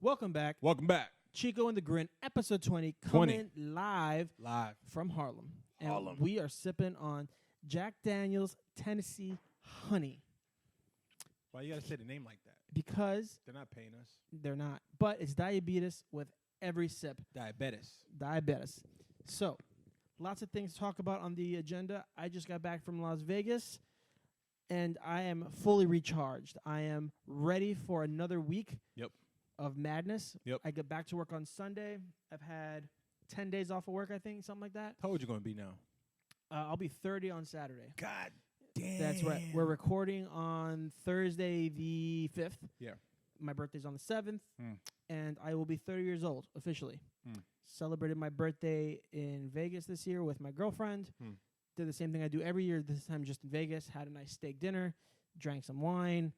Welcome back. Welcome back. Chico and The Grin, episode 20, coming live from Harlem. And we are sipping on Jack Daniel's Tennessee Honey. Why you got to say the name like that? Because they're not paying us. They're not. But it's diabetes with every sip. Diabetes. So, lots of things to talk about on the agenda. I just got back from Las Vegas, and I am fully recharged. I am ready for another week of madness. I get back to work on Sunday. I've had 10 days off of work, I think, something like that. How old you going to be now? I'll be 30 on Saturday. God damn. That's right. We're recording on Thursday the 5th. Yeah. My birthday's on the 7th, and I will be 30 years old officially. Celebrated my birthday in Vegas this year with my girlfriend. Did the same thing I do every year, this time just in Vegas. Had a nice steak dinner, drank some wine,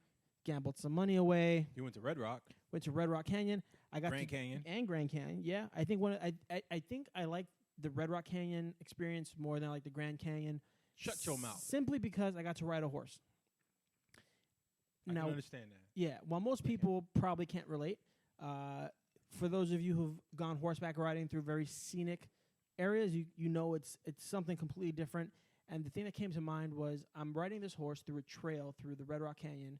gambled some money away. You went to Red Rock. Went to Red Rock Canyon. I got Grand Canyon. And Grand Canyon, yeah. I think I think I like the Red Rock Canyon experience more than I like the Grand Canyon. Shut your mouth. Simply because I got to ride a horse. I can understand that. Yeah, while most people probably can't relate, for those of you who've gone horseback riding through very scenic areas, you know it's something completely different. And the thing that came to mind was I'm riding this horse through a trail through the Red Rock Canyon,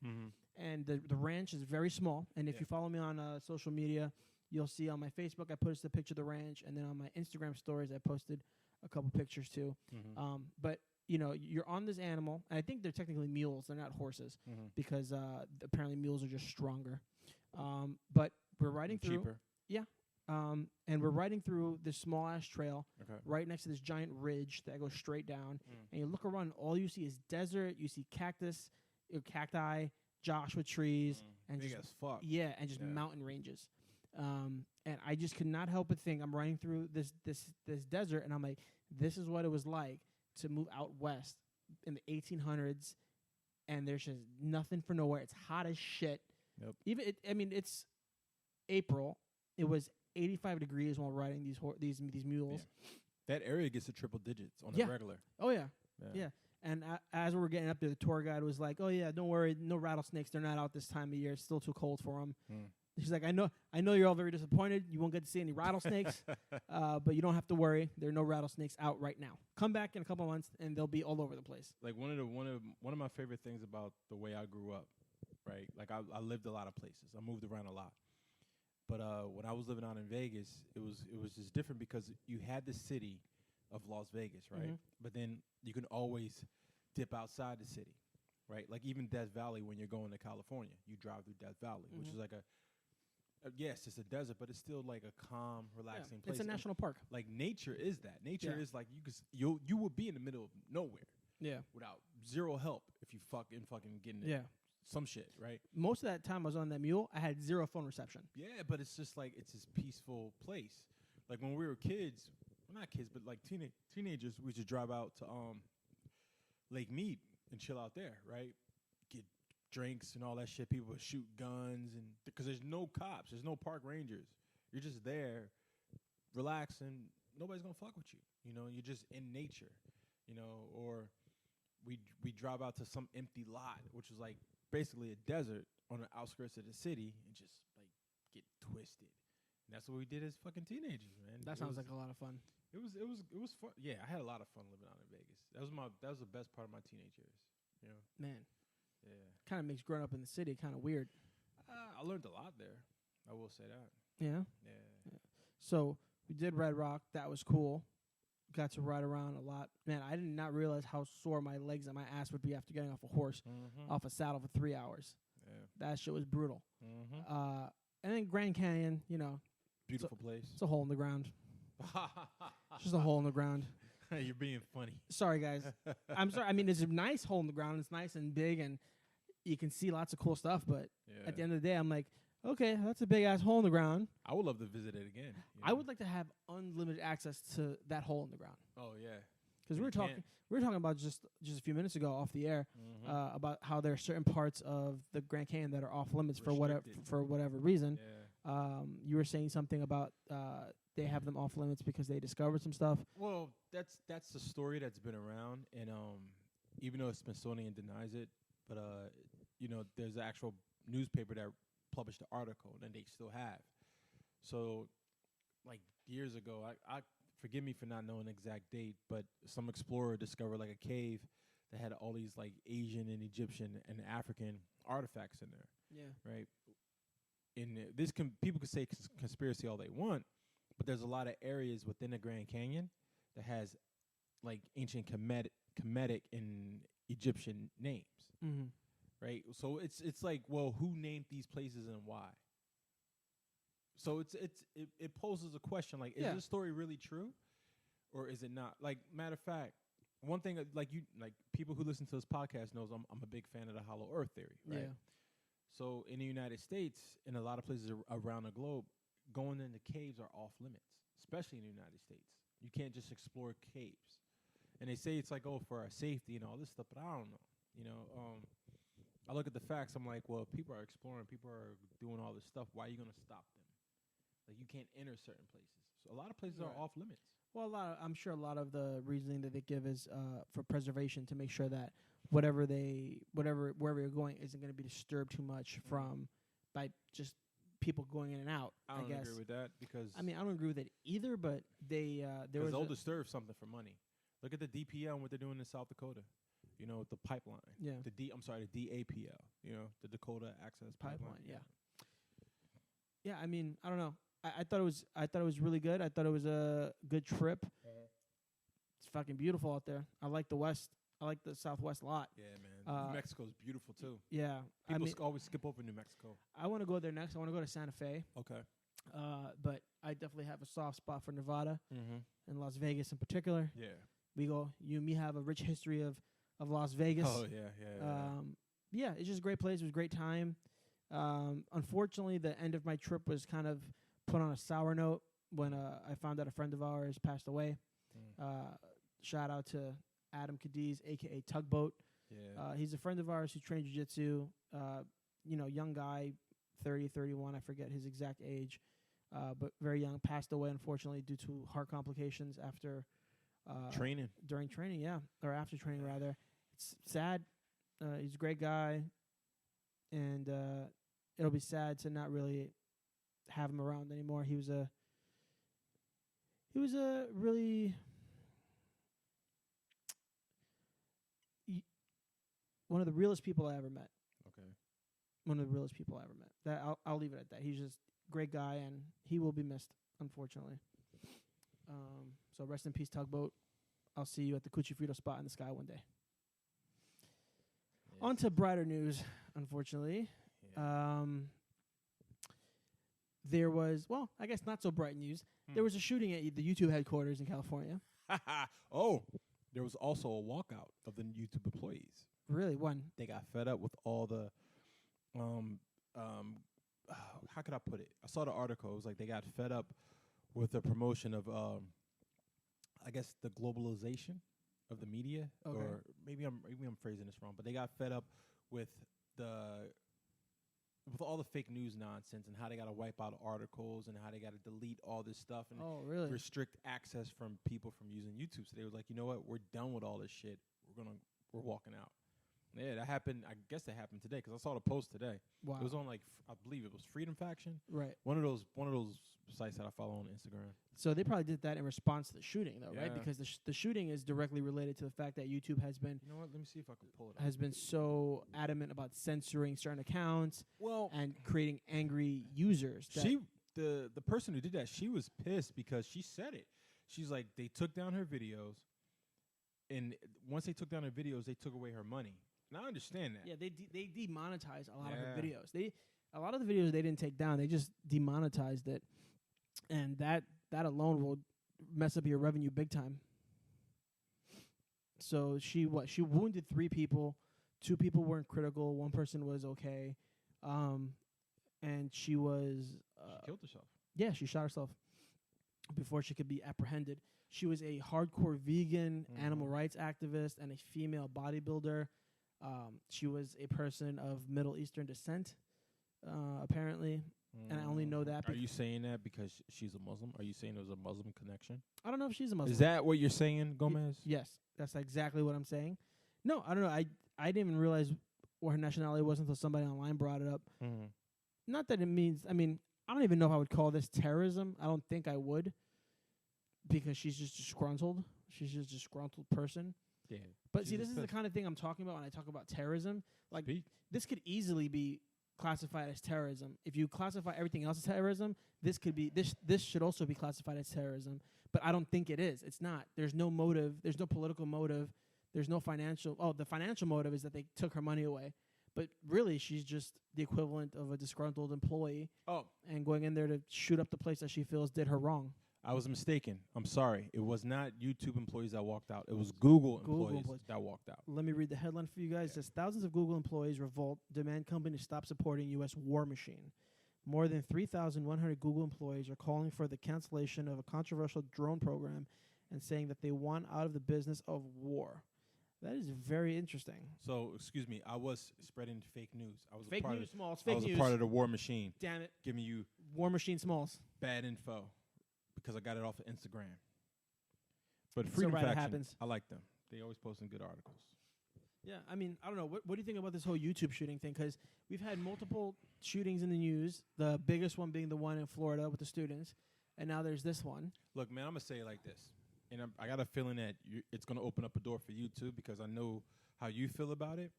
and the ranch is very small. And if you follow me on social media, you'll see on my Facebook I posted a picture of the ranch, and then on my Instagram stories I posted a couple pictures too. But you know, you're on this animal, and I think they're technically mules. They're not horses because apparently mules are just stronger. But we're riding through. Cheaper. Yeah. And we're riding through this small-ass trail right next to this giant ridge that goes straight down. And you look around, all you see is desert. You see cacti, Joshua trees. And big just, as fuck. Yeah, and just mountain ranges. And I just could not help but think, I'm riding through this desert, and I'm like, this is what it was like to move out west in the 1800s, and there's just nothing for nowhere. It's hot as shit. It's April. It was 85 degrees while riding these mules. Yeah. That area gets to triple digits on the regular. Oh, yeah. And as we were getting up there, the tour guide was like, oh, yeah, don't worry, no rattlesnakes. They're not out this time of year. It's still too cold for them. She's like, I know you're all very disappointed. You won't get to see any rattlesnakes, but you don't have to worry. There are no rattlesnakes out right now. Come back in a couple months, and they'll be all over the place. Like one of my favorite things about the way I grew up, right? Like I lived a lot of places. I moved around a lot. But when I was living out in Vegas, it was just different because you had the city of Las Vegas, right? But then you can always dip outside the city, right? Like even Death Valley when you're going to California, you drive through Death Valley, which is like yes, it's a desert, but it's still like a calm, relaxing place. It's a national park. Like nature is that. Nature is like you would be in the middle of nowhere. Yeah. Without zero help if you fucking getting it. Yeah. Some shit, right? Most of that time I was on that mule, I had zero phone reception. Yeah, but it's just like it's this peaceful place. Like when we were kids, well, not kids, but like teenagers, we used to drive out to Lake Mead and chill out there, right? Get drinks and all that shit. People would shoot guns and because there's no cops, there's no park rangers. You're just there, relaxing. Nobody's gonna fuck with you. You know, you're just in nature. You know, or we drive out to some empty lot, which was like basically a desert on the outskirts of the city and just like get twisted. And that's what we did as fucking teenagers, man. That sounds like a lot of fun. It was fun. Yeah, I had a lot of fun living out in Vegas. That was the best part of my teenage years. You know? Man. Yeah. Kind of makes growing up in the city kind of weird. I learned a lot there. I will say that. Yeah? Yeah. So we did Red Rock. That was cool. Got to ride around a lot. Man, I did not realize how sore my legs and my ass would be after getting off a horse, off a saddle for 3 hours. Yeah. That shit was brutal. And then Grand Canyon, you know. Beautiful place. It's a hole in the ground. Just a hole in the ground. You're being funny. Sorry, guys. I'm sorry. I mean, it's a nice hole in the ground. It's nice and big, and you can see lots of cool stuff. But at the end of the day, I'm like, okay, that's a big ass hole in the ground. I would love to visit it again. I would like to have unlimited access to that hole in the ground. Oh yeah, because we were talking about just a few minutes ago off the air about how there are certain parts of the Grand Canyon that are off limits for whatever reason. Yeah. You were saying something about they have them off limits because they discovered some stuff. Well, that's the story that's been around, and even though Smithsonian denies it, but you know, there's an actual newspaper that published the article, and they still have. So, like years ago, I forgive me for not knowing the exact date, but some explorer discovered like a cave that had all these like Asian and Egyptian and African artifacts in there, Yeah. right? And people could say conspiracy all they want, but there's a lot of areas within the Grand Canyon that has like ancient Kemetic and Egyptian names, Mm-hmm. right? So it's like, well, who named these places and why? So it poses a question like, is this story really true, or is it not? Like, matter of fact, one thing like people who listen to this podcast knows I'm a big fan of the Hollow Earth theory, right? Yeah. So in the United States, in a lot of places around the globe, going into caves are off limits, especially in the United States. You can't just explore caves. And they say it's like, oh, for our safety and all this stuff, but I don't know. You know, I look at the facts. I'm like, well, people are exploring, people are doing all this stuff. Why are you going to stop them? Like, you can't enter certain places. So a lot of places are off limits. Well, I'm sure a lot of the reasoning that they give is for preservation, to make sure that wherever you're going isn't going to be disturbed too much by just people going in and out. I don't guess. agree with that, because I mean, I don't agree with it either, but they'll disturb something for money. Look at the DPL and what they're doing in South Dakota. You know, with the pipeline. Yeah. The DAPL. You know, the Dakota Access Pipeline. Yeah. Yeah, I mean, I don't know. I thought it was really good. I thought it was a good trip. It's fucking beautiful out there. I like the West. I like the Southwest a lot. Yeah, man. New Mexico's beautiful too. Yeah. People always skip over New Mexico. I want to go there next. I want to go to Santa Fe. Okay. But I definitely have a soft spot for Nevada and Las Vegas in particular. Yeah. You and me have a rich history of Las Vegas. Oh, yeah. Yeah, it's just a great place. It was a great time. Unfortunately, the end of my trip was kind of put on a sour note when I found out a friend of ours passed away. Shout out to Adam Cadiz, a.k.a. Tugboat. Yeah. He's a friend of ours who trained jiu-jitsu. Young guy, 30, 31, I forget his exact age, but very young. Passed away, unfortunately, due to heart complications after training. During training, or after training, rather. It's sad. He's a great guy, and it'll be sad to not really have him around anymore. He was a really one of the realest people I ever met. Okay. One of the realest people I ever met. That I'll leave it at that. He's just a great guy, and he will be missed, unfortunately. So rest in peace, Tugboat. I'll see you at the Cucci Frito spot in the sky one day. Yes. On to brighter news, unfortunately. Yeah. There was, well, I guess not so bright news. There was a shooting at the YouTube headquarters in California. Oh, there was also a walkout of the YouTube employees. Really? When? They got fed up with all the, how could I put it? I saw the article. It was like they got fed up with the promotion of, I guess, the globalization of the media. Okay. Or maybe I'm phrasing this wrong, but they got fed up with all the fake news nonsense and how they got to wipe out articles and how they got to delete all this stuff and restrict access from people from using YouTube. So they was like, you know what? We're done with all this shit. We're walking out. Yeah, that happened. I guess that happened today because I saw the post today. Wow. It was on I believe it was Freedom Faction. Right. One of those sites that I follow on Instagram. So they probably did that in response to the shooting, though, Yeah. right? Because the shooting is directly related to the fact that YouTube has been. You know what? Let me see if I can pull it up. Has been so adamant about censoring certain accounts. Well, and creating angry users. The person who did that, she was pissed because she said it. She's like, they took down her videos, and once they took down her videos, they took away her money. And I understand that. Yeah, they demonetized a lot of her videos. A lot of the videos they didn't take down. They just demonetized it, and that alone will mess up your revenue big time. So she wounded 3 people. 2 people weren't critical. 1 person was okay, and she was she killed herself. Yeah, she shot herself before she could be apprehended. She was a hardcore vegan, animal rights activist, and a female bodybuilder. She was a person of Middle Eastern descent, apparently, and I only know that. Are you saying that because she's a Muslim? Are you saying there was a Muslim connection? I don't know if she's a Muslim. Is that what you're saying, Gomez? Yes, that's exactly what I'm saying. No, I don't know. I didn't even realize what her nationality was until somebody online brought it up. Not that it means. I mean, I don't even know if I would call this terrorism. I don't think I would, because she's just disgruntled. She's just a disgruntled person. Yeah. But see, this is the kind of thing I'm talking about when I talk about terrorism. Like, this could easily be classified as terrorism. If you classify everything else as terrorism, this could be this should also be classified as terrorism. But I don't think it is. It's not. There's no motive. There's no political motive. There's no financial. Oh, the financial motive is that they took her money away. But really, she's just the equivalent of a disgruntled employee. Oh. And going in there to shoot up the place that she feels did her wrong. I was mistaken. I'm sorry. It was not YouTube employees that walked out. It was Google employees that walked out. Let me read the headline for you guys. It says, thousands of Google employees revolt, demand company stop supporting U.S. war machine. More than 3,100 Google employees are calling for the cancellation of a controversial drone program and saying that they want out of the business of war. That is very interesting. So, excuse me, I was spreading fake news. I was fake a part news, of, Smalls. Fake I was news. a part of the war machine. Damn it. Giving you War machine, Smalls. bad info because I got it off of Instagram. But So Freedom right, it Faction, happens. I like them. They always posting good articles. Yeah, I mean, I don't know. What do you think about this whole YouTube shooting thing? Because we've had multiple shootings in the news, the biggest one being the one in Florida with the students, and now there's this one. Look, man, I'm going to say it like this. And I got a feeling that it's going to open up a door for you, too, because I know how you feel about it.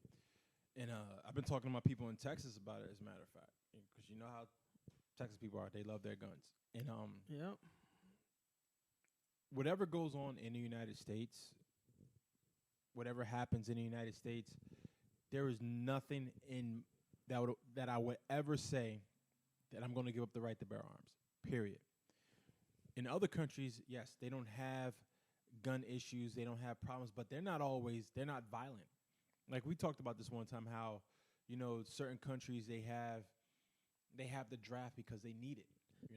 And I've been talking to my people in Texas about it, as a matter of fact, because you know how Texas people are. They love their guns. And Yep. whatever goes on in the United States, whatever happens in the United States, there is nothing in that I would ever say that I'm going to give up the right to bear arms, period. In other countries, yes, they don't have gun issues, they don't have problems, but they're not violent. Like we talked about this one time, how, you know, certain countries, they have the draft because they need it.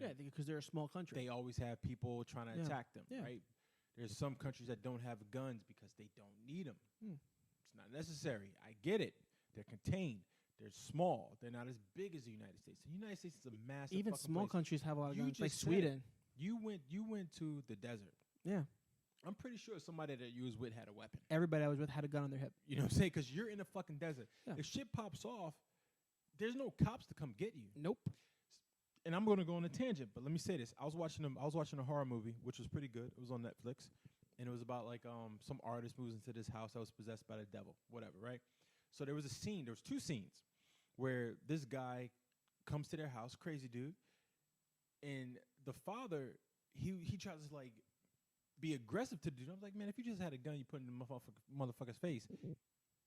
Yeah, because they're a small country. They always have people trying to attack them, Yeah. right? There's some countries that don't have guns because they don't need them. It's not necessary. I get it. They're contained. They're small. They're not as big as the United States. The United States is a massive Even fucking small place. countries have a lot of You guns, like just said Sweden. You went to the desert. Yeah. I'm pretty sure somebody that you was with had a weapon. Everybody I was with had a gun on their hip. You know what I'm saying? Because you're in a fucking desert. Yeah. If shit pops off, there's no cops to come get you. Nope. And I'm going to go on a tangent, but let me say this. I was watching a horror movie, which was pretty good. It was on Netflix. And it was about like some artist moves into this house that was possessed by the devil, whatever, right? So there was two scenes where this guy comes to their house, crazy dude, and the father, he tries to like be aggressive to the dude. I was like, man, if you just had a gun you put in the motherfucker's face,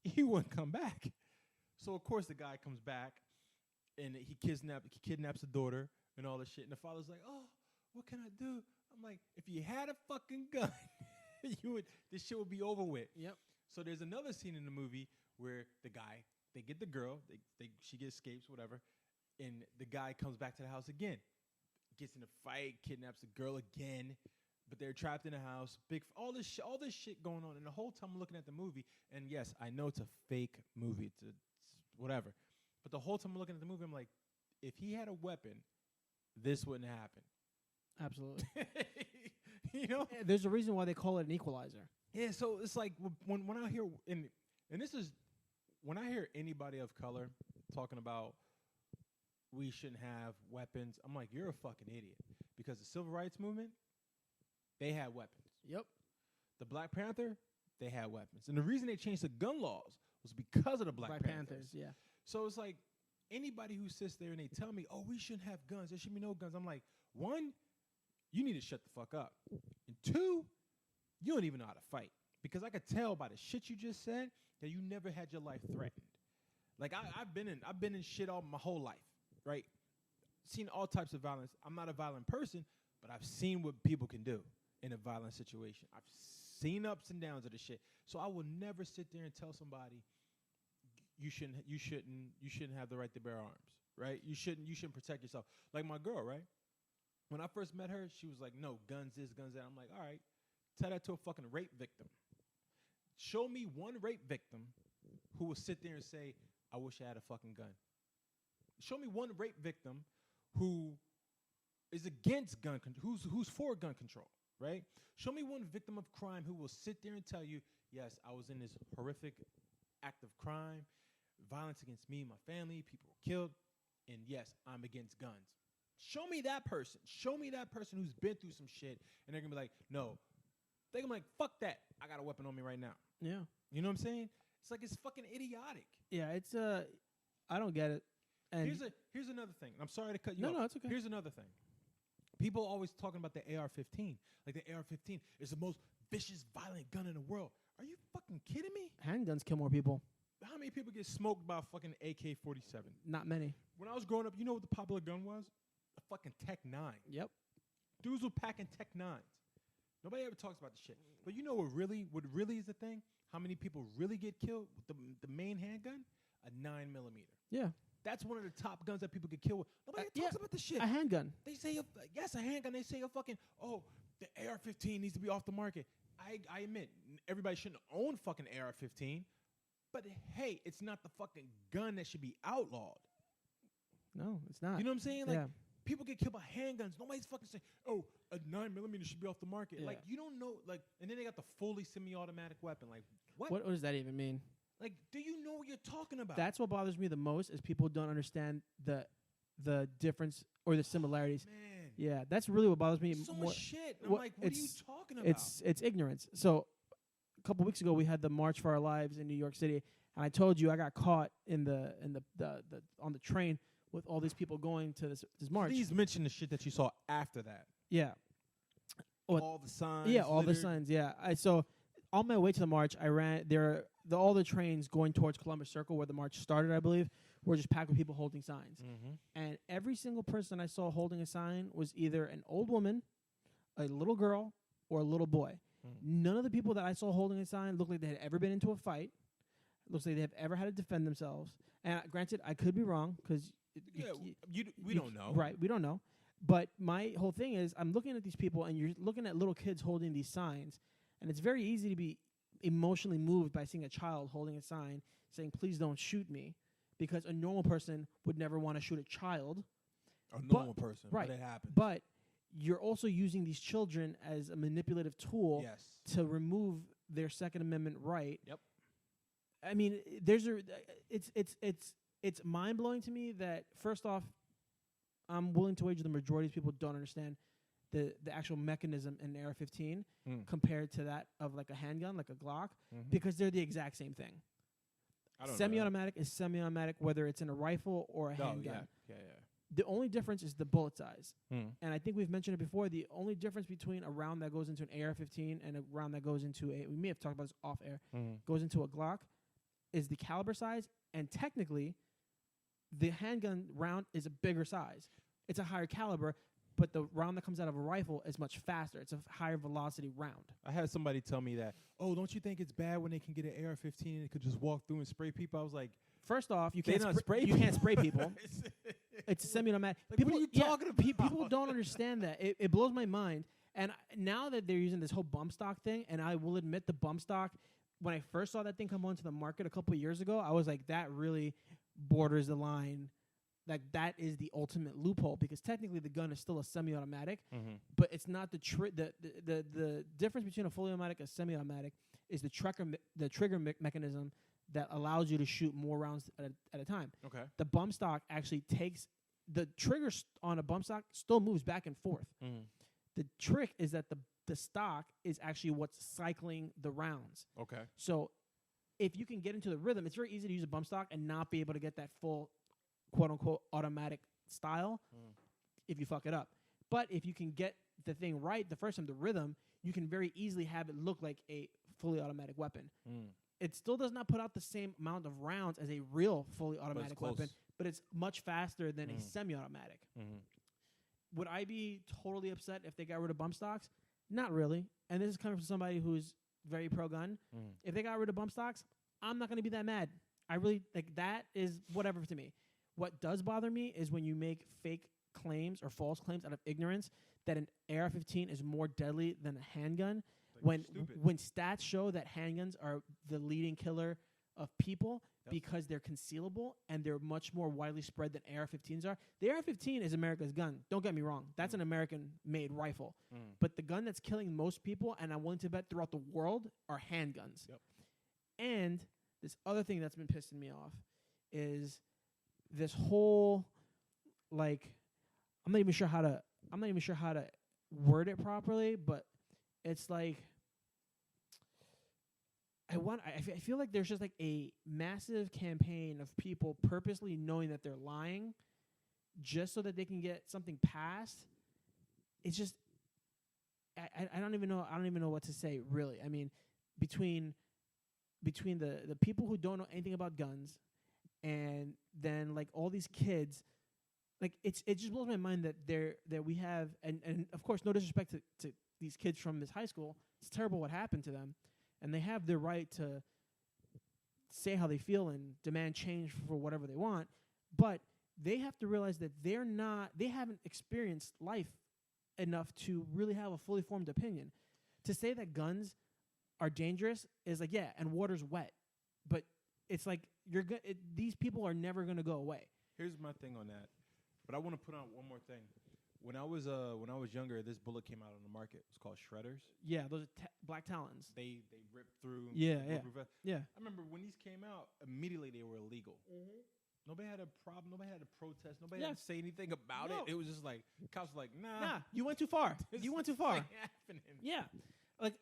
he wouldn't come back. So of course the guy comes back and he kidnaps the daughter and all this shit. And the father's like, oh, what can I do? I'm like, if you had a fucking gun, this shit would be over with. Yep. So there's another scene in the movie where they get the girl, she escapes, whatever, and the guy comes back to the house again, gets in a fight, kidnaps the girl again, but they're trapped in a house. All this shit going on, and the whole time I'm looking at the movie, and yes, I know it's a fake movie, it's whatever, but the whole time I'm looking at the movie, I'm like, if he had a weapon, this wouldn't happen. Absolutely. You know, Yeah, there's a reason why they call it an equalizer. yeah. So it's like when I hear and this is when I hear anybody of color talking about we shouldn't have weapons, I'm like, you're a fucking idiot, because the civil rights movement, they had weapons. Yep. The Black Panther, they had weapons, and the reason they changed the gun laws was because of the Black Panthers. Yeah. So it's like anybody who sits there and they tell me, oh, we shouldn't have guns, there should be no guns. I'm like, one, you need to shut the fuck up. And two, you don't even know how to fight. Because I could tell by the shit you just said that you never had your life threatened. Like I've been in shit all my whole life, right? Seen all types of violence. I'm not a violent person, but I've seen what people can do in a violent situation. I've seen ups and downs of the shit. So I will never sit there and tell somebody you shouldn't have the right to bear arms, right? You shouldn't protect yourself. Like my girl, right? When I first met her, she was like, no, guns this, guns that. I'm like, all right, tell that to a fucking rape victim. Show me one rape victim who will sit there and say, I wish I had a fucking gun. Show me one rape victim who is against gun control, who's for gun control, right? Show me one victim of crime who will sit there and tell you, yes, I was in this horrific act of crime, violence against me, my family, people were killed, and yes, I'm against guns. Show me that person. Show me that person who's been through some shit, and they're gonna be like, no. They're gonna be like, fuck that. I got a weapon on me right now. Yeah. You know what I'm saying? It's like it's fucking idiotic. Yeah, it's I don't get it. And here's another thing. I'm sorry to cut you off. No, it's okay. Here's another thing. People always talking about the AR-15. Like the AR-15 is the most vicious, violent gun in the world. Are you fucking kidding me? Handguns kill more people. How many people get smoked by a fucking AK-47? Not many. When I was growing up, you know what the popular gun was? A fucking Tech 9. Yep. Dudes were packing Tech 9s. Nobody ever talks about the shit. But you know what really is the thing? How many people really get killed with the main handgun? A 9mm. Yeah. That's one of the top guns that people get killed with. Nobody talks about this shit. A handgun. They say, yes, a handgun. They say a fucking, the AR-15 needs to be off the market. I admit, everybody shouldn't own fucking AR-15. But hey, it's not the fucking gun that should be outlawed. No, it's not. You know what I'm saying? Like, yeah. People get killed by handguns. Nobody's fucking saying, a 9mm should be off the market. Yeah. Like, you don't know, like, and then they got the fully semi-automatic weapon. Like, what? What does that even mean? Like, do you know what you're talking about? That's what bothers me the most is people don't understand the difference or the similarities. Man. Yeah, that's really what bothers me. So more. much shit. And I'm like, what are you talking about? It's ignorance. So a couple weeks ago we had the March for Our Lives in New York City, and I told you I got caught in the on the train with all these people going to this march. Please mention the shit that you saw after that. Yeah. All the signs. Yeah, all the signs. Yeah. So on my way to the march, I ran all the trains going towards Columbus Circle where the march started, I believe, were just packed with people holding signs. Mm-hmm. And every single person I saw holding a sign was either an old woman, a little girl, or a little boy. None of the people that I saw holding a sign looked like they had ever been into a fight. Looks like they've ever had to defend themselves. And granted, I could be wrong because we don't know. Right, we don't know. But my whole thing is I'm looking at these people, and you're looking at little kids holding these signs, and it's very easy to be emotionally moved by seeing a child holding a sign saying, please don't shoot me, because a normal person would never want to shoot a child. A normal person, right. But it happens. But you're also using these children as a manipulative tool to remove their Second Amendment right. Yep. I mean, it's mind-blowing to me that, first off, I'm willing to wager the majority of people don't understand the actual mechanism in an AR-15 compared to that of like a handgun, like a Glock, because they're the exact same thing. Semi-automatic is semi-automatic, whether it's in a rifle or a handgun. Yeah. The only difference is the bullet size. And I think we've mentioned it before. The only difference between a round that goes into an AR-15 and a round that goes into we may have talked about this off air, goes into a Glock, is the caliber size. And technically, the handgun round is a bigger size. It's a higher caliber, but the round that comes out of a rifle is much faster. It's a higher velocity round. I had somebody tell me that, don't you think it's bad when they can get an AR-15 and they could just walk through and spray people? I was like, first off, you can't spray people. It's semi-automatic. Like, people, what are you talking about? People don't understand that. It blows my mind. And now that they're using this whole bump stock thing, and I will admit the bump stock, when I first saw that thing come onto the market a couple of years ago, I was like, that really borders the line. Like, that is the ultimate loophole, because technically the gun is still a semi-automatic, but it's not the difference between a fully automatic and a semi-automatic is the trigger mechanism that allows you to shoot more rounds at a time. Okay. The bump stock actually takes the trigger on a bump stock still moves back and forth. The trick is that the stock is actually what's cycling the rounds. Okay. So if you can get into the rhythm, it's very easy to use a bump stock and not be able to get that full quote-unquote automatic style if you fuck it up. But if you can get the thing right the first time, the rhythm, you can very easily have it look like a fully automatic weapon. It still does not put out the same amount of rounds as a real fully automatic weapon, but it's much faster than a semi-automatic. Would I be totally upset if they got rid of bump stocks? Not really. And this is coming from somebody who's very pro-gun. If they got rid of bump stocks, I'm not going to be that mad. I really, that is whatever to me. What does bother me is when you make fake claims or false claims out of ignorance that an AR-15 is more deadly than a handgun. When stats show that handguns are the leading killer of people because they're concealable and they're much more widely spread than AR-15s are. The AR-15 is America's gun. Don't get me wrong. That's an American-made rifle. But the gun that's killing most people, and I'm willing to bet throughout the world, are handguns. And this other thing that's been pissing me off is this whole, I'm I'm not even sure how to word it properly, but it's like I feel like there's just like a massive campaign of people purposely knowing that they're lying just so that they can get something passed. It's just I don't even know what to say, really. I mean, between the people who don't know anything about guns and then like all these kids, like it just blows my mind that we have and of course no disrespect to these kids from this high school. It's terrible what happened to them, and they have the right to say how they feel and demand change for whatever they want, but they have to realize that they haven't experienced life enough to really have a fully formed opinion. To say that guns are dangerous is like, yeah, and water's wet, but it's like these people are never going to go away. Here's my thing on that, but I want to put on one more thing. When I was younger, this bullet came out on the market. It's called shredders. Yeah, those are black talons. They rip through. Yeah. I remember when these came out, immediately they were illegal. Mm-hmm. Nobody had a problem. Nobody had a protest. Nobody had to say anything about it. It was just like cops were like, nah, you went too far. You went too far. Happening. Yeah, like,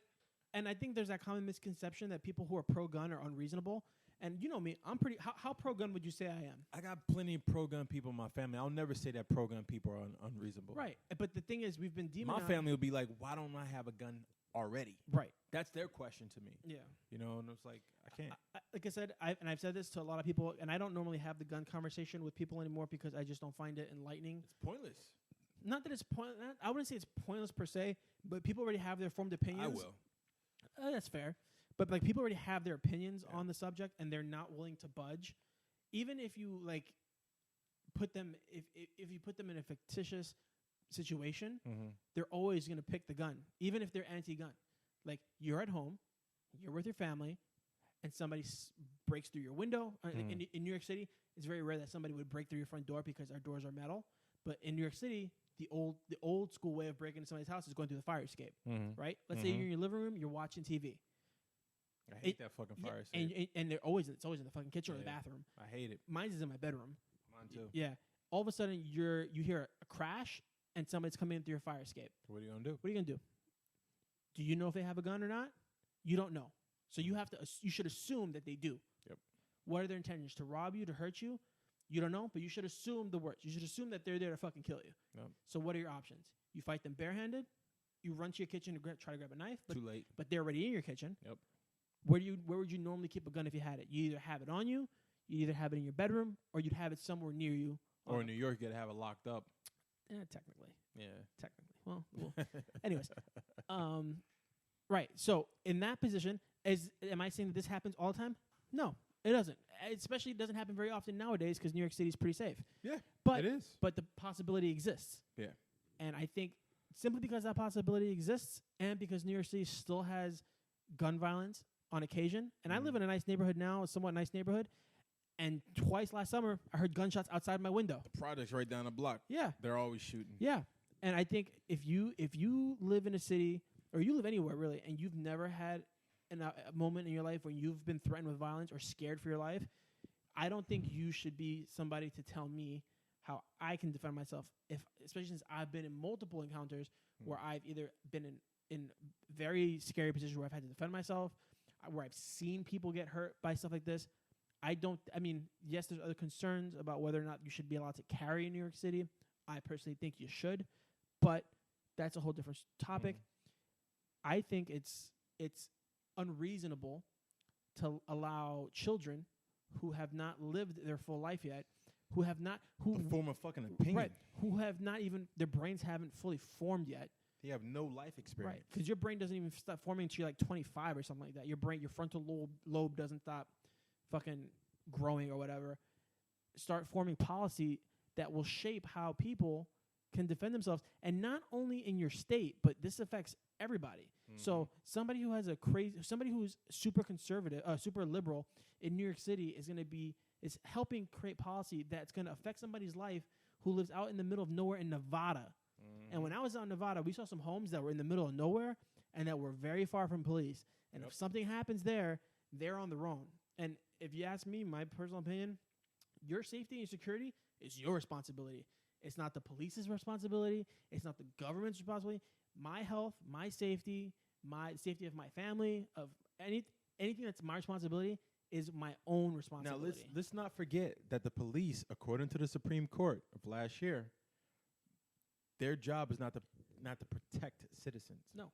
and I think there's that common misconception that people who are pro-gun are unreasonable. And you know me, I'm pretty. How pro-gun would you say I am? I got plenty of pro-gun people in my family. I'll never say that pro-gun people are unreasonable. Right, but the thing is, we've been demonized. My family will be like, why don't I have a gun already? Right. That's their question to me. Yeah. You know, and it's like, I can't. Like I said, I've said this to a lot of people, and I don't normally have the gun conversation with people anymore because I just don't find it enlightening. It's pointless. Not that it's pointless. I wouldn't say it's pointless per se, but people already have their formed opinions. I will. That's fair. But like people already have their opinions on the subject, and they're not willing to budge. Even if you like put them, if you put them in a fictitious situation, they're always going to pick the gun, even if they're anti-gun. Like you're at home, you're with your family, and somebody breaks through your window. In New York City, it's very rare that somebody would break through your front door because our doors are metal. But in New York City, the old school way of breaking into somebody's house is going through the fire escape, right? Let's say you're in your living room, you're watching TV. I hate that fucking fire escape. And it's always in the fucking kitchen or the bathroom. I hate it. Mine's is in my bedroom. Mine too. Yeah. All of a sudden, you hear a crash, and somebody's coming in through your fire escape. What are you gonna do? What are you gonna do? Do you know if they have a gun or not? You don't know. So you have to. You should assume that they do. Yep. What are their intentions? To rob you? To hurt you? You don't know, but you should assume the worst. You should assume that they're there to fucking kill you. Yep. So what are your options? You fight them barehanded. You run to your kitchen to try to grab a knife. But, Too late. But they're already in your kitchen. Yep. Where would you normally keep a gun if you had it? You either have it on you, you either have it in your bedroom, or you'd have it somewhere near you. Or in New York, you gotta have it locked up. Technically. Yeah. Technically. Well anyways. Right. So in that position, am I saying that this happens all the time? No, it doesn't. Especially it doesn't happen very often nowadays because New York City is pretty safe. Yeah, but it is. But the possibility exists. Yeah. And I think simply because that possibility exists and because New York City still has gun violence on occasion, and I live in a nice neighborhood now, a somewhat nice neighborhood, and twice last summer I heard gunshots outside my window. The project's right down the block. Yeah. They're always shooting. Yeah. And I think if you live in a city or you live anywhere really and you've never had a moment in your life when you've been threatened with violence or scared for your life, I don't think you should be somebody to tell me how I can defend myself, especially since I've been in multiple encounters where I've either been in very scary positions where I've had to defend myself, where I've seen people get hurt by stuff like this. Yes, there's other concerns about whether or not you should be allowed to carry in New York City. I personally think you should, but that's a whole different topic. I think it's unreasonable to allow children who have not lived their full life yet, who form a fucking opinion, right? Who have not even their brains haven't fully formed yet. They have no life experience, right? Because your brain doesn't even start forming until you're like 25 or something like that. Your frontal lobe doesn't stop fucking growing or whatever. Start forming policy that will shape how people can defend themselves, and not only in your state, but this affects everybody. So somebody who's super conservative, super liberal in New York City is helping create policy that's going to affect somebody's life who lives out in the middle of nowhere in Nevada. And when I was out in Nevada, we saw some homes that were in the middle of nowhere and that were very far from police. And if something happens there, they're on their own. And if you ask me, my personal opinion, your safety and security is your responsibility. It's not the police's responsibility. It's not the government's responsibility. My health, my safety of my family, of anything that's my responsibility is my own responsibility. Now let's not forget that the police, according to the Supreme Court of last year, their job is not to protect citizens. No.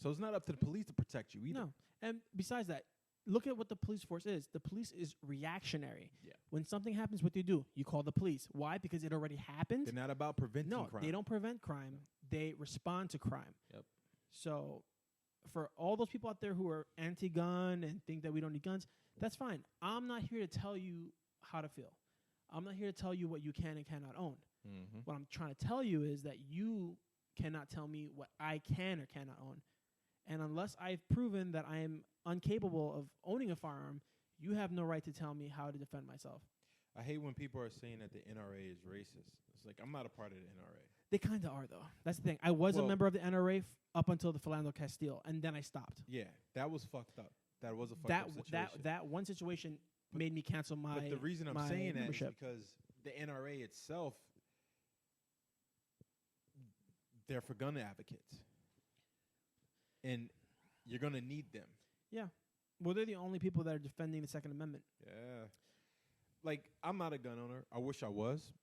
So it's not up to the police to protect you either. No. And besides that, look at what the police force is. The police is reactionary. Yeah. When something happens, what do? You call the police. Why? Because it already happened. They're not about preventing crime. No, they don't prevent crime. They respond to crime. Yep. So for all those people out there who are anti-gun and think that we don't need guns, that's fine. I'm not here to tell you how to feel. I'm not here to tell you what you can and cannot own. Mm-hmm. What I'm trying to tell you is that you cannot tell me what I can or cannot own. And unless I've proven that I am incapable of owning a firearm, you have no right to tell me how to defend myself. I hate when people are saying that the NRA is racist. It's like, I'm not a part of the NRA. They kind of are, though. That's the thing. I was a member of the NRA up until the Philando Castile, and then I stopped. Yeah, that was fucked up. That was a fucked up situation. That one situation made me cancel my But the reason I'm saying membership. that is because the NRA itself, they're for gun advocates. And you're going to need them. Yeah. Well, they're the only people that are defending the Second Amendment. Yeah. Like, I'm not a gun owner. I wish I was,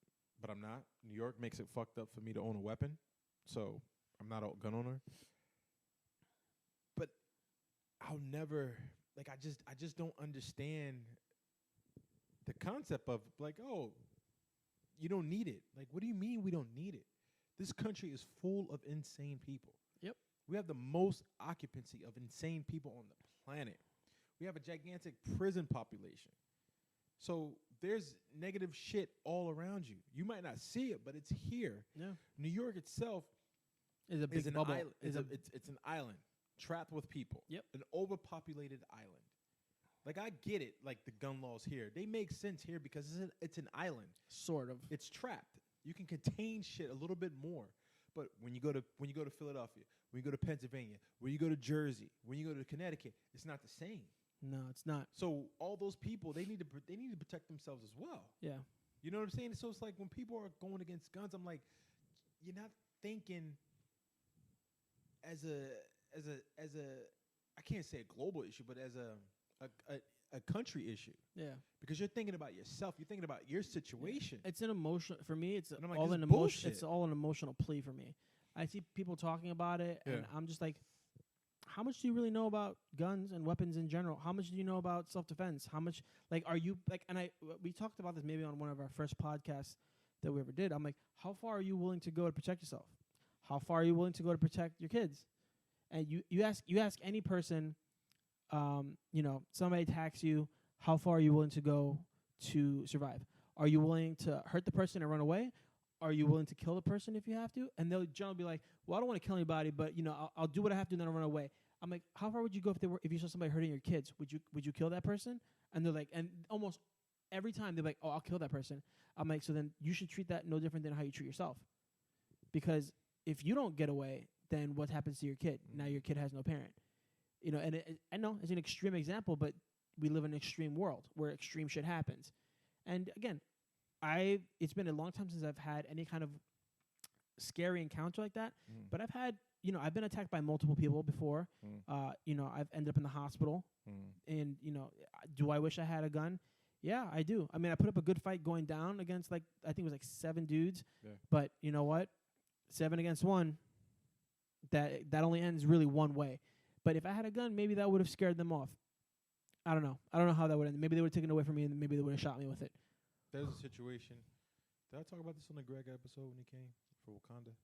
but I'm not. New York makes it fucked up for me to own a weapon. So I'm not a gun owner. But I'll never, like, I just don't understand the concept of, like, oh, you don't need it. Like, what do you mean we don't need it? This country is full of insane people. Yep. We have the most occupancy of insane people on the planet. We have a gigantic prison population. So there's negative shit all around you. You might not see it, but it's here. Yeah. New York itself is a big an bubble. island. It's an island trapped with people. Yep. An overpopulated island. Like, I get it, like the gun laws here. They make sense here because it's an island. Sort of. It's trapped. You can contain shit a little bit more. But when you go to Philadelphia, when you go to Pennsylvania, when you go to Jersey, when you go to Connecticut, it's not the same. No, it's not. So all those people, they need to protect themselves as well. Yeah. You know what I'm saying? So it's like when people are going against guns, I'm like, you're not thinking as a I can't say a global issue, but as a country issue. Yeah. Because you're thinking about yourself. You're thinking about your situation. It's an emotion for me. It's like, all an emotion. bullshit. It's all an emotional plea for me. I see people talking about it, and I'm just like, how much do you really know about guns and weapons in general? How much do you know about self-defense? How much, like, are you like? And we talked about this maybe on one of our first podcasts that we ever did. I'm like, how far are you willing to go to protect yourself? How far are you willing to go to protect your kids? And you ask any person, somebody attacks you, how far are you willing to go to survive? Are you willing to hurt the person and run away? Are you willing to kill the person if you have to? And they'll generally be like, well, I don't want to kill anybody, but I'll do what I have to and then I'll run away. I'm like, how far would you go if you saw somebody hurting your kids? Would you kill that person? And they're like, and almost every time they're like, oh, I'll kill that person. I'm like, so then you should treat that no different than how you treat yourself. Because if you don't get away, then what happens to your kid? Now your kid has no parent. And I know it's an extreme example, but we live in an extreme world where extreme shit happens. And again, it's been a long time since I've had any kind of scary encounter like that. But I've had, I've been attacked by multiple people before. I've ended up in the hospital. And, do I wish I had a gun? Yeah, I do. I mean, I put up a good fight going down against, I think it was 7 dudes. Yeah. But you know what? 7 against 1, that only ends really one way. But if I had a gun, maybe that would have scared them off. I don't know. I don't know how that would end. Maybe they would have taken it away from me, and maybe they would have shot me with it. There's a situation. Did I talk about this on the Greg episode when he came for Wakanda?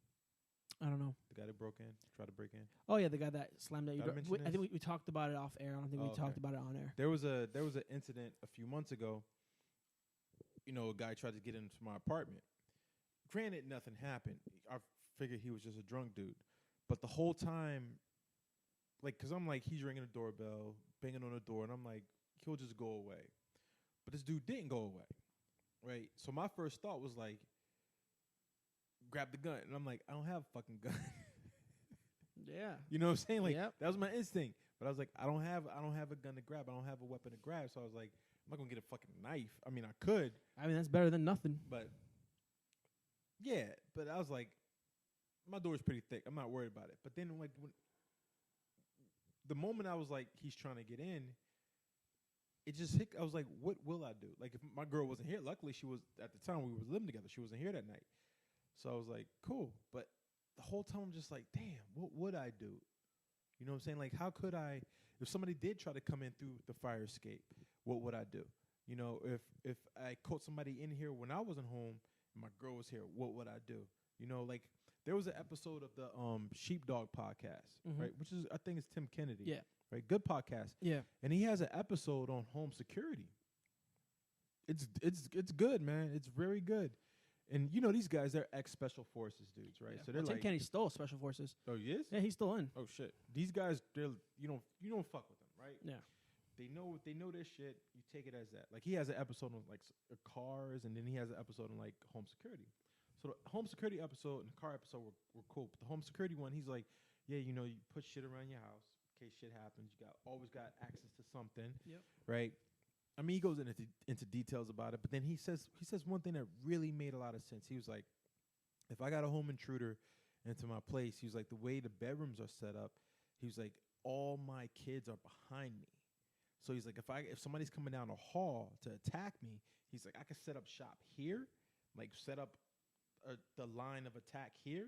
I don't know. The guy that tried to break in. Oh yeah, the guy that slammed that. I think we talked about it off air. I don't think we talked about it on air. There was an incident a few months ago. A guy tried to get into my apartment. Granted, nothing happened. I figured he was just a drunk dude. But the whole time, because I'm like, he's ringing the doorbell, banging on the door, and I'm like, he'll just go away. But this dude didn't go away, right? So my first thought was like, grab the gun. And I'm like, I don't have a fucking gun. Yeah. You know what I'm saying? Like, that was my instinct. But I was like, I don't have a gun to grab. I don't have a weapon to grab. So I was like, I'm not going to get a fucking knife. I mean, I could. I mean, that's better than nothing. But Yeah, but I was like, my door's pretty thick. I'm not worried about it. But then like the moment I was like, he's trying to get in, it just hit. I was like, what will I do? Like if my girl wasn't here, luckily she was at the time we was living together. She wasn't here that night, so I was like, cool. But the whole time I'm just like, damn, what would I do? You know what I'm saying? Like, how could I, if somebody did try to come in through the fire escape, what would I do? You know, if I caught somebody in here when I wasn't home and my girl was here, what would I do? You know, like there was an episode of the Sheepdog podcast, right? Which is I think it's Tim Kennedy. Yeah. Right. Good podcast. Yeah. And he has an episode on home security. It's good, man. It's very good. And you know these guys, they're ex-special forces dudes, right? Yeah. So they're Tim like, Kennedy stole Special Forces. oh, he is? Yeah, he's still in. Oh shit. These guys, they're you don't fuck with them, right? Yeah. They know their shit. You take it as that. Like he has an episode on like cars, and then he has an episode on like home security. So the home security episode and the car episode were cool. But the home security one, he's like, yeah, you know, you put shit around your house in case shit happens. You always got access to something, Yep. right? I mean, he goes into details about it, but then he says one thing that really made a lot of sense. He was like, if I got a home intruder into my place, he was like, the way the bedrooms are set up, he was like, all my kids are behind me. So he's like, if somebody's coming down the hall to attack me, he's like, I could set up shop here, like set up the line of attack here,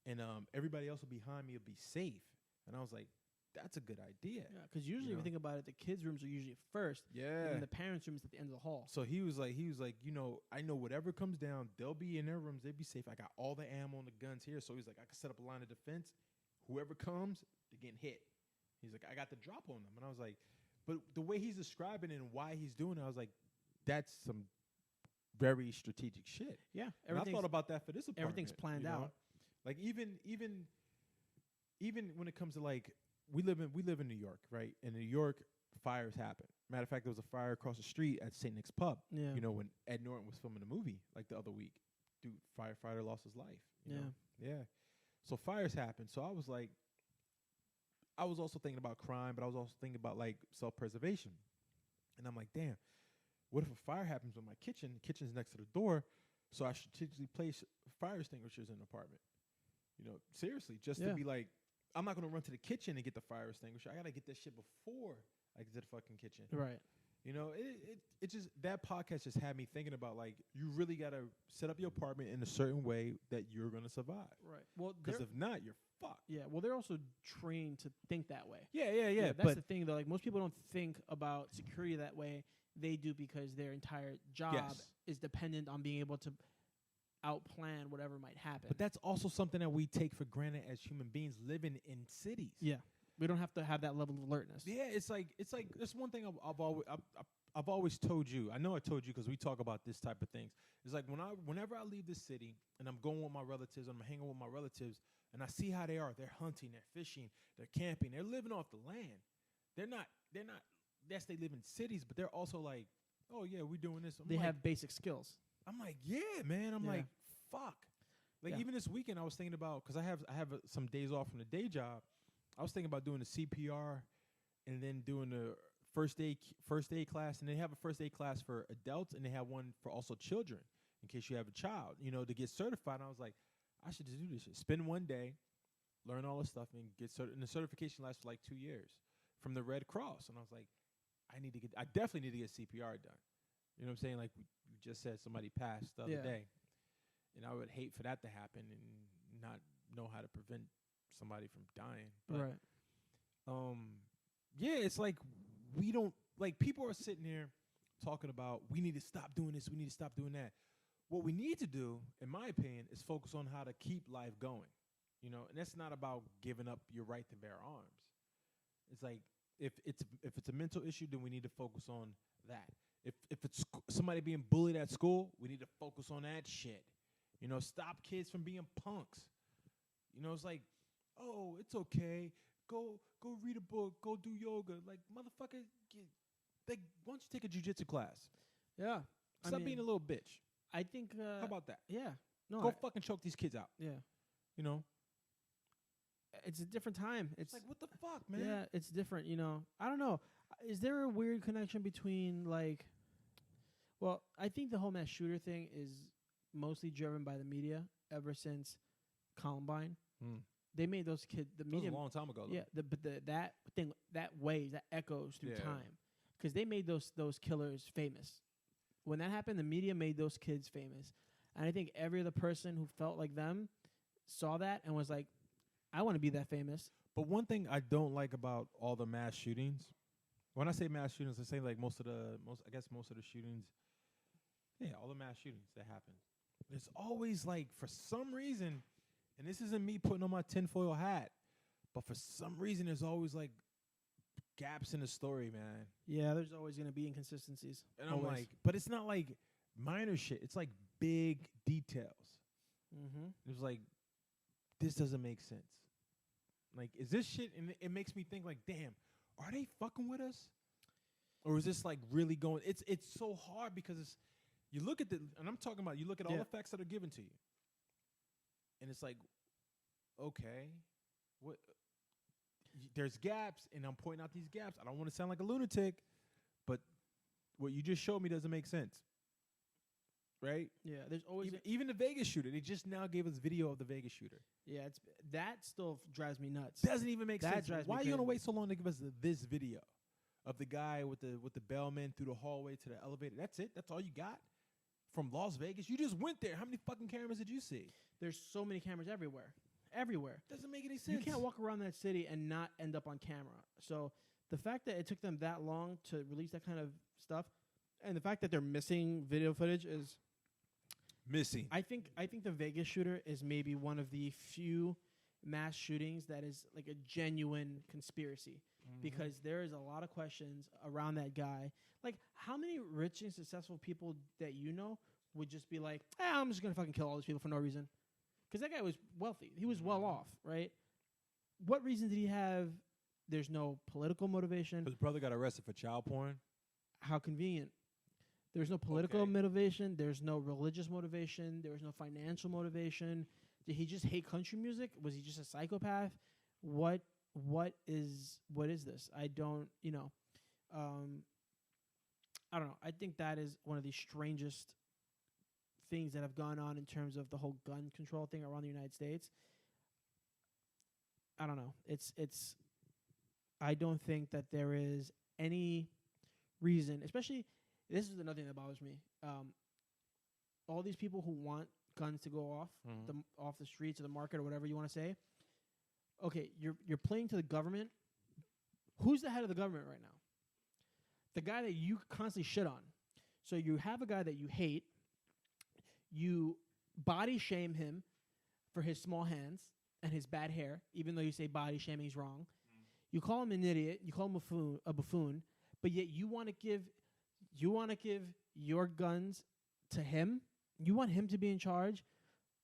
and everybody else will behind me will be safe. And I was like, that's a good idea. Yeah, because usually if you think about it, the kids' rooms are usually first. Yeah. And the parents' rooms at the end of the hall. So he was like, you know, I know whatever comes down, they'll be in their rooms, they'll be safe. I got all the ammo and the guns here. So he's like, I can set up a line of defense. Whoever comes, they're getting hit. He's like, I got the drop on them. And I was like, but the way he's describing it and why he's doing it, I was like, that's some very strategic shit. Yeah. And I thought about that for this apartment. Everything's planned out. Like even when it comes to like we live in New York, right? In New York, fires happen. Matter of fact, there was a fire across the street at St. Nick's Pub. Yeah. You know, when Ed Norton was filming a movie like the other week, dude, firefighter lost his life. You know? Yeah. So fires happen. So I was like, I was also thinking about crime, but I was also thinking about like self-preservation. And I'm like, damn, what if a fire happens in my kitchen? The kitchen's next to the door, so I strategically place fire extinguishers in the apartment. You know, seriously, just to be like, I'm not gonna run to the kitchen and get the fire extinguisher. I gotta get that shit before I get to the fucking kitchen. Right. You know, it just that podcast just had me thinking about like you really gotta set up your apartment in a certain way that you're gonna survive. Right. Well, because if not, you're fucked. Yeah. Well, they're also trained to think that way. Yeah. That's the thing, though. Like most people don't think about security that way. They do because their entire job is dependent on being able to outplan whatever might happen. But that's also something that we take for granted as human beings living in cities. Yeah. We don't have to have that level of alertness. Yeah, it's like there's one thing I've always told you. I know I told you because we talk about this type of things. It's like whenever I leave this city and I'm going with my relatives, I'm hanging with my relatives, and I see how they are. They're hunting, they're fishing, they're camping, they're living off the land. They're not. Yes, they live in cities, but they're also like, oh yeah, we're doing this. They have basic skills. I'm like, yeah, man. I'm like, fuck. Like even this weekend, I was thinking about because I have some days off from the day job. I was thinking about doing the CPR and then doing the first aid class, and they have a first aid class for adults, and they have one for also children in case you have a child, you know, to get certified. And I was like, I should just do this shit. Spend one day, learn all this stuff, and get certified. And the certification lasts for like 2 years from the Red Cross. And I was like, I definitely need to get CPR done. You know what I'm saying? Like we just said, somebody passed the other day, and I would hate for that to happen and not know how to prevent somebody from dying. But, yeah, it's like we don't like people are sitting there talking about we need to stop doing this, we need to stop doing that. What we need to do, in my opinion, is focus on how to keep life going. You know, and that's not about giving up your right to bear arms. It's like if it's a mental issue, then we need to focus on that. If it's somebody being bullied at school, we need to focus on that shit. You know, stop kids from being punks. You know, it's like, oh, it's okay. Go read a book. Go do yoga. Like, motherfucker, why don't you take a jiu-jitsu class? Yeah. Stop being a little bitch. I think. How about that? Yeah. No. Go fucking choke these kids out. Yeah. You know? It's a different time. It's like, what the fuck, man? Yeah, it's different, you know. I don't know. Is there a weird connection between, like... Well, I think the whole mass shooter thing is mostly driven by the media ever since Columbine. Mm. They made those kids the That was media. a long time ago. Though. Yeah, but that thing that waves that echoes through Yeah. time because they made those killers famous. When that happened, the media made those kids famous, and I think every other person who felt like them saw that and was like, "I want to be that famous." But one thing I don't like about all the mass shootings, when I say mass shootings, I say like most of the shootings, yeah, all the mass shootings that happen. There's always like for some reason, and this isn't me putting on my tinfoil hat, but for some reason there's always like gaps in the story, man. Yeah, there's always going to be inconsistencies. And I'm like, but it's not like minor shit. It's like big details. Mm-hmm. It's like, this doesn't make sense. Like, is this shit? And it makes me think, like, damn, are they fucking with us? Or is this like really going? It's so hard because it's, you look at and I'm talking about, you look at all the facts that are given to you, and it's like, okay, what? There's gaps, and I'm pointing out these gaps. I don't want to sound like a lunatic, but what you just showed me doesn't make sense. Right? Yeah, there's always even the Vegas shooter. They just now gave us video of the Vegas shooter. Yeah, that still drives me nuts. Doesn't even make sense. Drives Why me are you gonna crazy. wait so long to give us this video of the guy with the bellman through the hallway to the elevator? That's it. That's all you got from Las Vegas. You just went there. How many fucking cameras did you see? There's so many cameras everywhere. Everywhere. Doesn't make any sense. You can't walk around that city and not end up on camera. So the fact that it took them that long to release that kind of stuff, and the fact that they're missing video footage is missing. I think the Vegas shooter is maybe one of the few mass shootings that is like a genuine conspiracy, because there is a lot of questions around that guy. Like, how many rich and successful people that you know would just be like, I'm just gonna fucking kill all these people for no reason? Because that guy was wealthy. He was well off, right? What reason did he have? There's no political motivation. His brother got arrested for child porn. How convenient. There's no political motivation. There's no religious motivation. There was no financial motivation. Did he just hate country music? Was he just a psychopath? What is this? I don't know. I don't know. I think that is one of the strangest things that have gone on in terms of the whole gun control thing around the United States. I don't know. It's I don't think that there is any reason, especially, this is another thing that bothers me. All these people who want guns to go off off the streets or the market or whatever you want to say. Okay, you're playing to the government. Who's the head of the government right now? The guy that you constantly shit on. So you have a guy that you hate. You body shame him for his small hands and his bad hair, even though you say body shaming is wrong. You call him an idiot. You call him a buffoon. But yet you want to give your guns to him. You want him to be in charge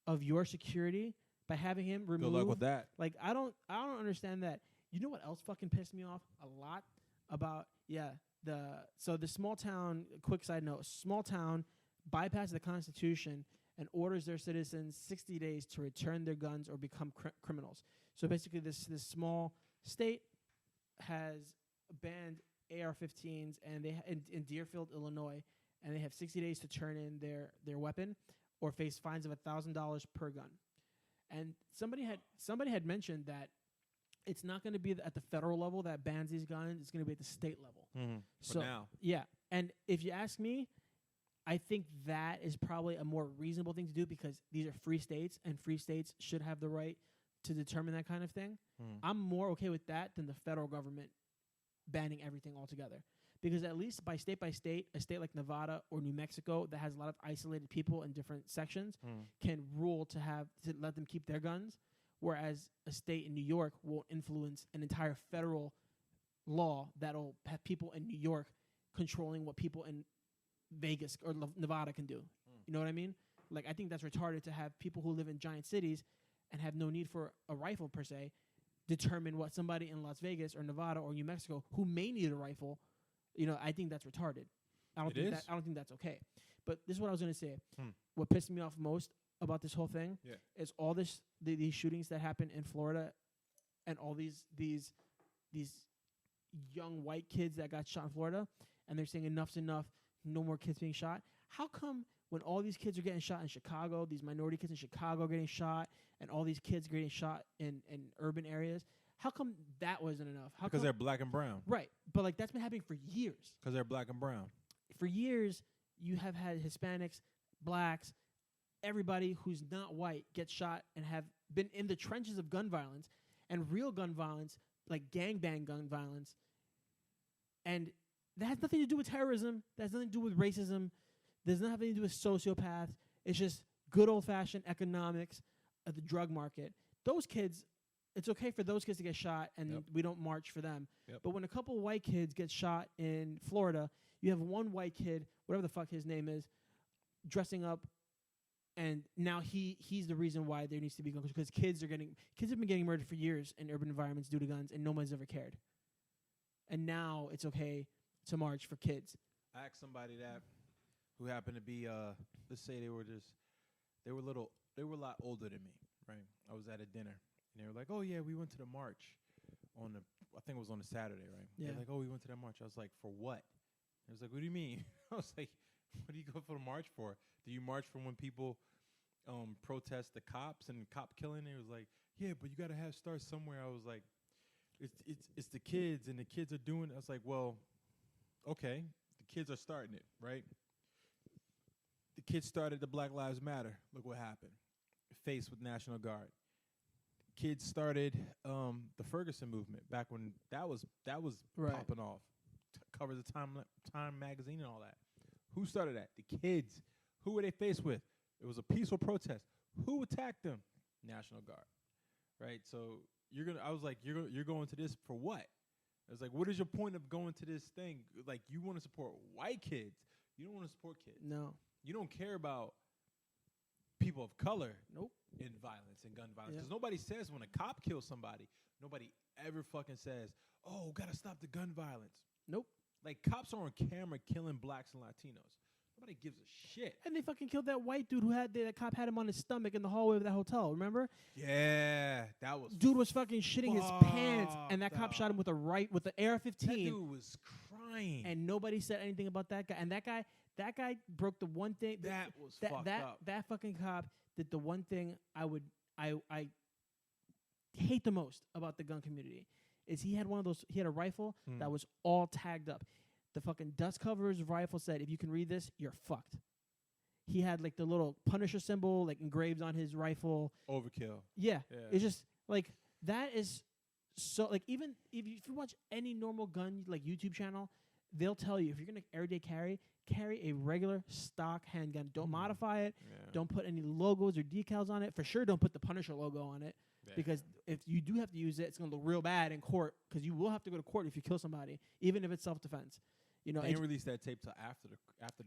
of your security by having him remove. Good luck with that. Like, I don't understand that. You know what else fucking pissed me off a lot about the small town. Quick side note: small town bypasses the Constitution and orders their citizens 60 days to return their guns or become criminals. So basically, this small state has banned AR-15s, and they in Deerfield, Illinois, and they have 60 days to turn in their weapon or face fines of $1,000 per gun. And somebody had mentioned that it's not going to be at the federal level that bans these guns. It's going to be at the state level. So now, yeah. And if you ask me, I think that is probably a more reasonable thing to do, because these are free states, and free states should have the right to determine that kind of thing. I'm more okay with that than the federal government banning everything altogether. Because at least by state, a state like Nevada or New Mexico that has a lot of isolated people in different sections can rule to let them keep their guns, whereas a state in New York will influence an entire federal law that'll have people in New York controlling what people in Vegas or Nevada can do. You know what I mean? Like, I think that's retarded to have people who live in giant cities and have no need for a rifle per se determine what somebody in Las Vegas or Nevada or New Mexico who may need a rifle. I think that's retarded. I don't think that's okay. But this is what I was going to say. What pissed me off most about this whole thing is all these shootings that happen in Florida, and all these young white kids that got shot in Florida, and they're saying enough's enough, no more kids being shot. How come when all these kids are getting shot in Chicago, these minority kids in Chicago getting shot, and all these kids getting shot in urban areas, how come that wasn't enough? Because they're black and brown. Right. But like that's been happening for years. Because they're black and brown. For years, you have had Hispanics, blacks, everybody who's not white get shot and have been in the trenches of gun violence and real gun violence, like gangbang gun violence. And that has nothing to do with terrorism. That has nothing to do with racism. There's nothing to do with sociopaths. It's just good old-fashioned economics of the drug market. Those kids, it's okay for those kids to get shot, and we don't march for them. But when a couple white kids get shot in Florida, you have one white kid, whatever the fuck his name is, dressing up, and now he's the reason why there needs to be guns, because kids have been getting murdered for years in urban environments due to guns, and no one's ever cared. And now it's okay to march for kids. I asked somebody that who happened to be let's say they were a lot older than me, right? I was at a dinner and they were like, "Oh yeah, we went to the march I think it was on a Saturday, right?" Yeah. They're like, "Oh, we went to that march." I was like, "For what?" I was like, "What do you mean?" I was like, "What do you go for the march for? Do you march for when people protest the cops and cop killing?" It was like, "Yeah, but you got to start somewhere." I was like, It's the kids, and the kids are doing it. I was like, well, okay, the kids are starting it, right? The kids started the Black Lives Matter. Look what happened. Faced with National Guard. Kids started the Ferguson movement back when that was Right. popping off. Covers of Time magazine and all that. Who started that? The kids. Who were they faced with? It was a peaceful protest. Who attacked them? National Guard. Right? So I was like, you're going to this for what? I was like, what is your point of going to this thing? Like, you want to support white kids. You don't want to support kids. No. You don't care about people of color. Nope. In violence and gun violence. Because nobody says when a cop kills somebody, nobody ever fucking says, oh, gotta stop the gun violence. Nope. Like, cops are on camera killing blacks and Latinos. Nobody gives a shit. And they fucking killed that white dude that cop had him on his stomach in the hallway of that hotel, remember? Yeah, that was... Dude was fucking shitting his pants, and that cop shot him with the AR-15. That dude was crying. And nobody said anything about that guy. And that guy broke the one thing... That was fucked up. That fucking cop did the one thing I hate the most about the gun community, is he had a rifle that was all tagged up. The fucking dust cover's rifle said, if you can read this, you're fucked. He had like the little Punisher symbol like engraved on his rifle. Overkill. Yeah. It's just like, that is so, like, even if you watch any normal gun like YouTube channel, they'll tell you if you're going to everyday carry a regular stock handgun. Don't modify it. Yeah. Don't put any logos or decals on it. For sure, don't put the Punisher logo on it. Yeah. Because if you do have to use it, it's going to look real bad in court, because you will have to go to court if you kill somebody, even if it's self-defense. You know, they didn't release that tape till after the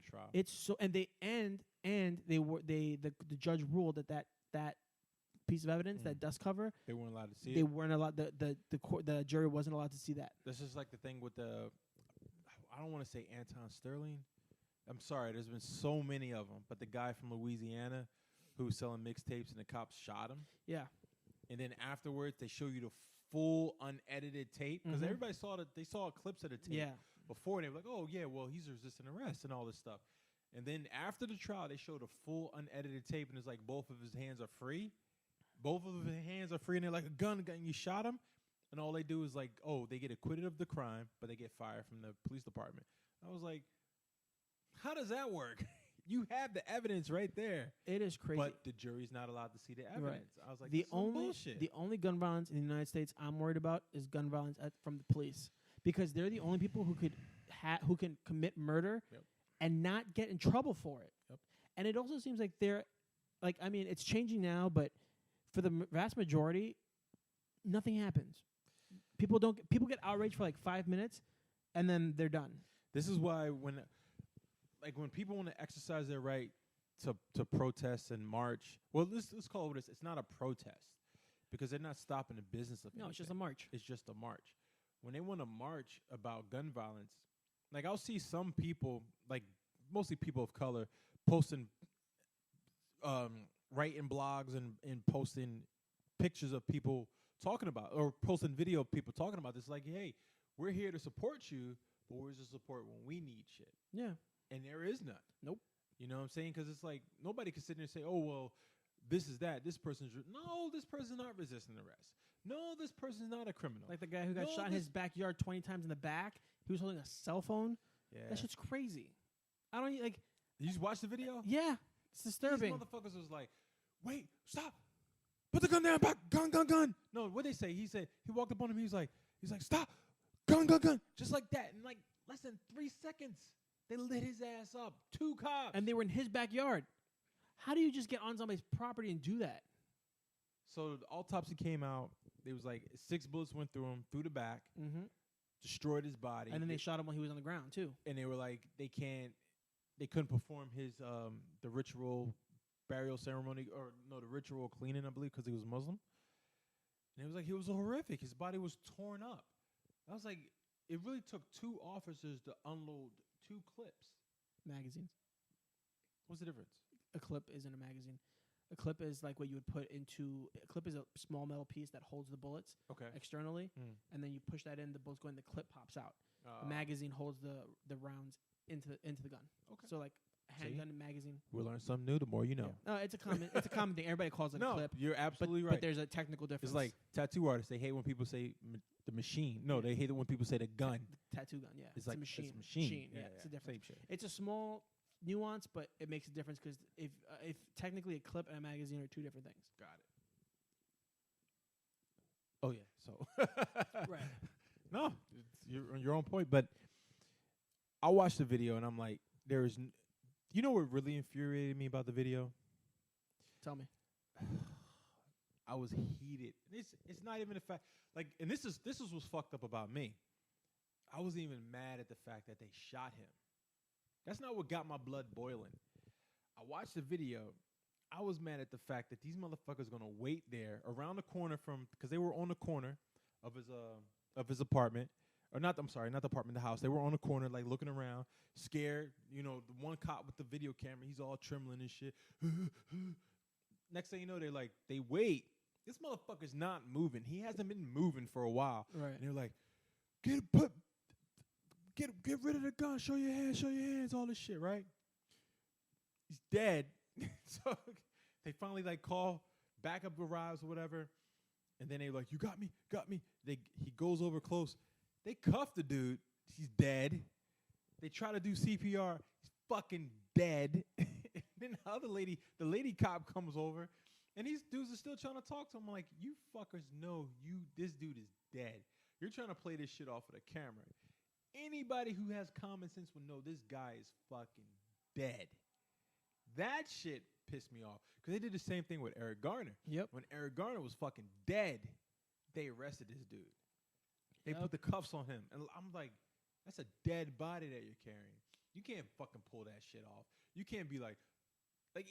trial. It's so, and the judge ruled that piece of evidence, that dust cover, they weren't allowed to see. They weren't allowed. The jury wasn't allowed to see that. This is like the thing with I don't want to say Anton Sterling. I'm sorry, there's been so many of them, but the guy from Louisiana who was selling mixtapes and the cops shot him. Yeah. And then afterwards, they show you the full unedited tape, because everybody they saw clips of the tape before, and they were like, oh yeah, well, he's resisting arrest and all this stuff. And then after the trial, they showed a full unedited tape, and it's like both of his hands are free. Both of his hands are free, and they're like a gun, and you shot him. And all they do is like, oh, they get acquitted of the crime, but they get fired from the police department. I was like, how does that work? You have the evidence right there. It is crazy. But the jury's not allowed to see the evidence. Right. I was like, bullshit. The only gun violence in the United States I'm worried about is gun violence from the police, because they're the only people who can commit murder and not get in trouble for it. Yep. And it also seems like it's changing now, but for the vast majority, nothing happens. People get outraged for like 5 minutes, and then they're done. This is why when people want to exercise their right to protest and march, well, let's call it this. It's not a protest, because they're not stopping the business of anything. No, it's just a march. It's just a march. When they want to march about gun violence, like, I'll see some people, like mostly people of color, posting, writing blogs and posting pictures of people talking about, or posting video of people talking about this. Like, hey, we're here to support you, but where's the support when we need shit? Yeah. And there is none. Nope. You know what I'm saying? Because it's like nobody can sit there and say, oh, well, this is that. This person's no, this person's not resisting arrest. No, this person's not a criminal. Like the guy who got shot in his backyard 20 times in the back. He was holding a cell phone. Yeah. That shit's crazy. I don't like. Did you watch the video? Yeah, it's disturbing. These motherfuckers was like, wait, stop. Put the gun down, back, gun. No, what they say? He said, he walked up on him. He's like, stop, gun. Just like that. In like less than 3 seconds, they lit his ass up. 2 cops. And they were in his backyard. How do you just get on somebody's property and do that? So the autopsy came out. It was like 6 bullets went through him, through the back, destroyed his body. And then they shot him when he was on the ground, too. And they were like, they couldn't perform his, the ritual burial ceremony, or no, the ritual cleaning, I believe, because he was Muslim. And it was like, it was horrific. His body was torn up. I was like, it really took 2 officers to unload 2 clips. Magazines. What's the difference? A clip isn't a magazine. A clip is like what you would put into. A clip is a small metal piece that holds the bullets externally, and then you push that in. The bullets go in. The clip pops out. The magazine holds the rounds into the gun. Okay. So like a handgun and magazine. We'll learn something new. The more you know. Yeah. No, it's a common thing. Everybody calls it a clip. You're absolutely right. But there's a technical difference. It's like tattoo artists. They hate when people say the machine. No, they hate it when people say the gun. The tattoo gun. Yeah. It's like a machine. It's a machine. Yeah, it's a difference. Same shit. It's a small nuance, but it makes a difference because if technically a clip and a magazine are 2 different things. Got it. Oh yeah. So right. No, you're on point. But I watched the video and I'm like, you know what really infuriated me about the video? Tell me. I was heated. It's not even the fact, like, and this is what's fucked up about me. I wasn't even mad at the fact that they shot him. That's not what got my blood boiling. I watched the video. I was mad at the fact that these motherfuckers gonna wait there around the corner because they were on the corner of his apartment. Or not, I'm sorry, not the apartment, the house. They were on the corner, like, looking around, scared. You know, the one cop with the video camera, he's all trembling and shit. Next thing you know, they wait. This motherfucker's not moving. He hasn't been moving for a while. Right. And they're like, get rid of the gun, show your hands, all this shit, right? He's dead. So they finally, like, call, backup arrives or whatever. And then they like, you got me. He goes over close. They cuff the dude. He's dead. They try to do CPR. He's fucking dead. And then the lady cop comes over, and these dudes are still trying to talk to him. I'm like, you fuckers know this dude is dead. You're trying to play this shit off of the camera. Anybody who has common sense would know this guy is fucking dead. That shit pissed me off. Because they did the same thing with Eric Garner. Yep. When Eric Garner was fucking dead, they arrested this dude. They put the cuffs on him. And I'm like, that's a dead body that you're carrying. You can't fucking pull that shit off. You can't be like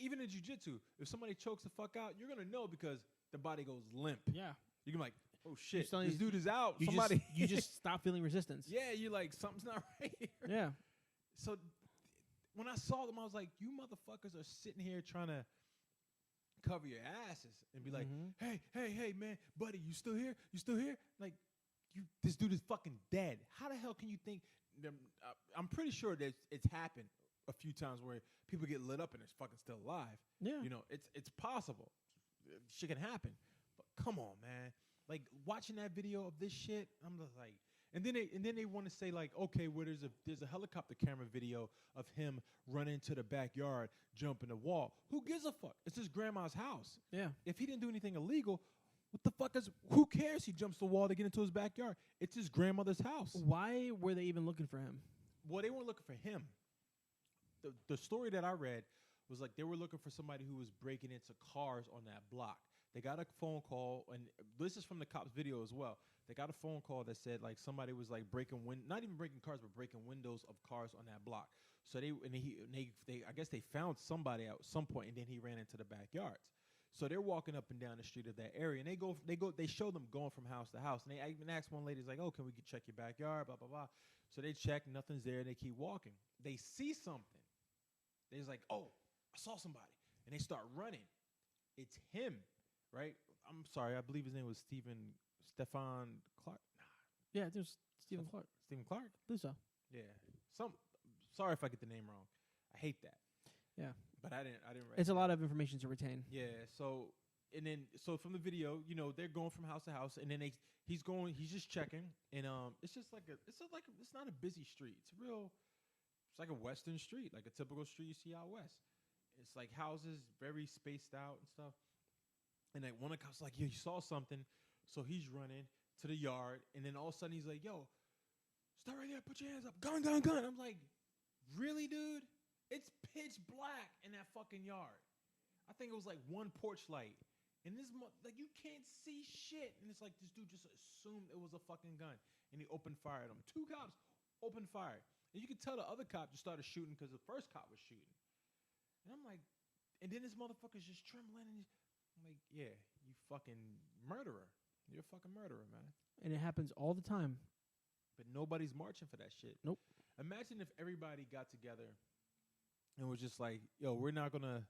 even in jiu-jitsu, if somebody chokes the fuck out, you're going to know because the body goes limp. Yeah. You can be like, oh shit, this dude is out. You just stop feeling resistance. Yeah, you're like, something's not right here. Yeah. So when I saw them, I was like, you motherfuckers are sitting here trying to cover your asses and be like, hey, man, buddy, you still here? Like, this dude is fucking dead. How the hell can you think? I'm pretty sure that it's happened a few times where people get lit up and they're fucking still alive. Yeah. You know, it's possible. Shit can happen. But come on, man. Like, watching that video of this shit, I'm just like, and then they want to say, like, okay, well, there's a helicopter camera video of him running into the backyard, jumping the wall. Who gives a fuck? It's his grandma's house. Yeah. If he didn't do anything illegal, what the fuck who cares he jumps the wall to get into his backyard? It's his grandmother's house. Why were they even looking for him? Well, they weren't looking for him. The story that I read was like they were looking for somebody who was breaking into cars on that block. They got a phone call, and this is from the cops' video as well. They got a phone call that said like somebody was like not even breaking cars, but breaking windows of cars on that block. So they I guess they found somebody at some point, and then he ran into the backyards. So they're walking up and down the street of that area, and they show them going from house to house, and they even asked one lady, like, "Oh, can we check your backyard?" Blah blah blah. So they check, nothing's there, and they keep walking. They see something. They're like, "Oh, I saw somebody," and they start running. It's him, right? I'm sorry, I believe his name was Stefan Clark. Yeah, there's Stephen Clark. Stephen Clark? I believe so. Yeah. Sorry if I get the name wrong. I hate that. Yeah. But I didn't write It's a that. lot of information to retain. Yeah. So from the video, they're going from house to house, and then he's just checking, and it's just like it's not a busy street. It's like a western street, like a typical street you see out west. It's like houses very spaced out and stuff. And like one of the cops like, yo, you saw something, so he's running to the yard, and then all of a sudden he's like, yo, stop right there, put your hands up, gun. I'm like, really, dude? It's pitch black in that fucking yard. I think it was like one porch light. And like, you can't see shit. And it's like, this dude just assumed it was a fucking gun. And he opened fire at him. 2 cops opened fire. And you could tell the other cop just started shooting because the first cop was shooting. And I'm like, and then this motherfucker's just trembling. And I'm like, yeah, you fucking murderer. You're a fucking murderer, man. And it happens all the time. But nobody's marching for that shit. Nope. Imagine if everybody got together and was just like, yo, we're not gonna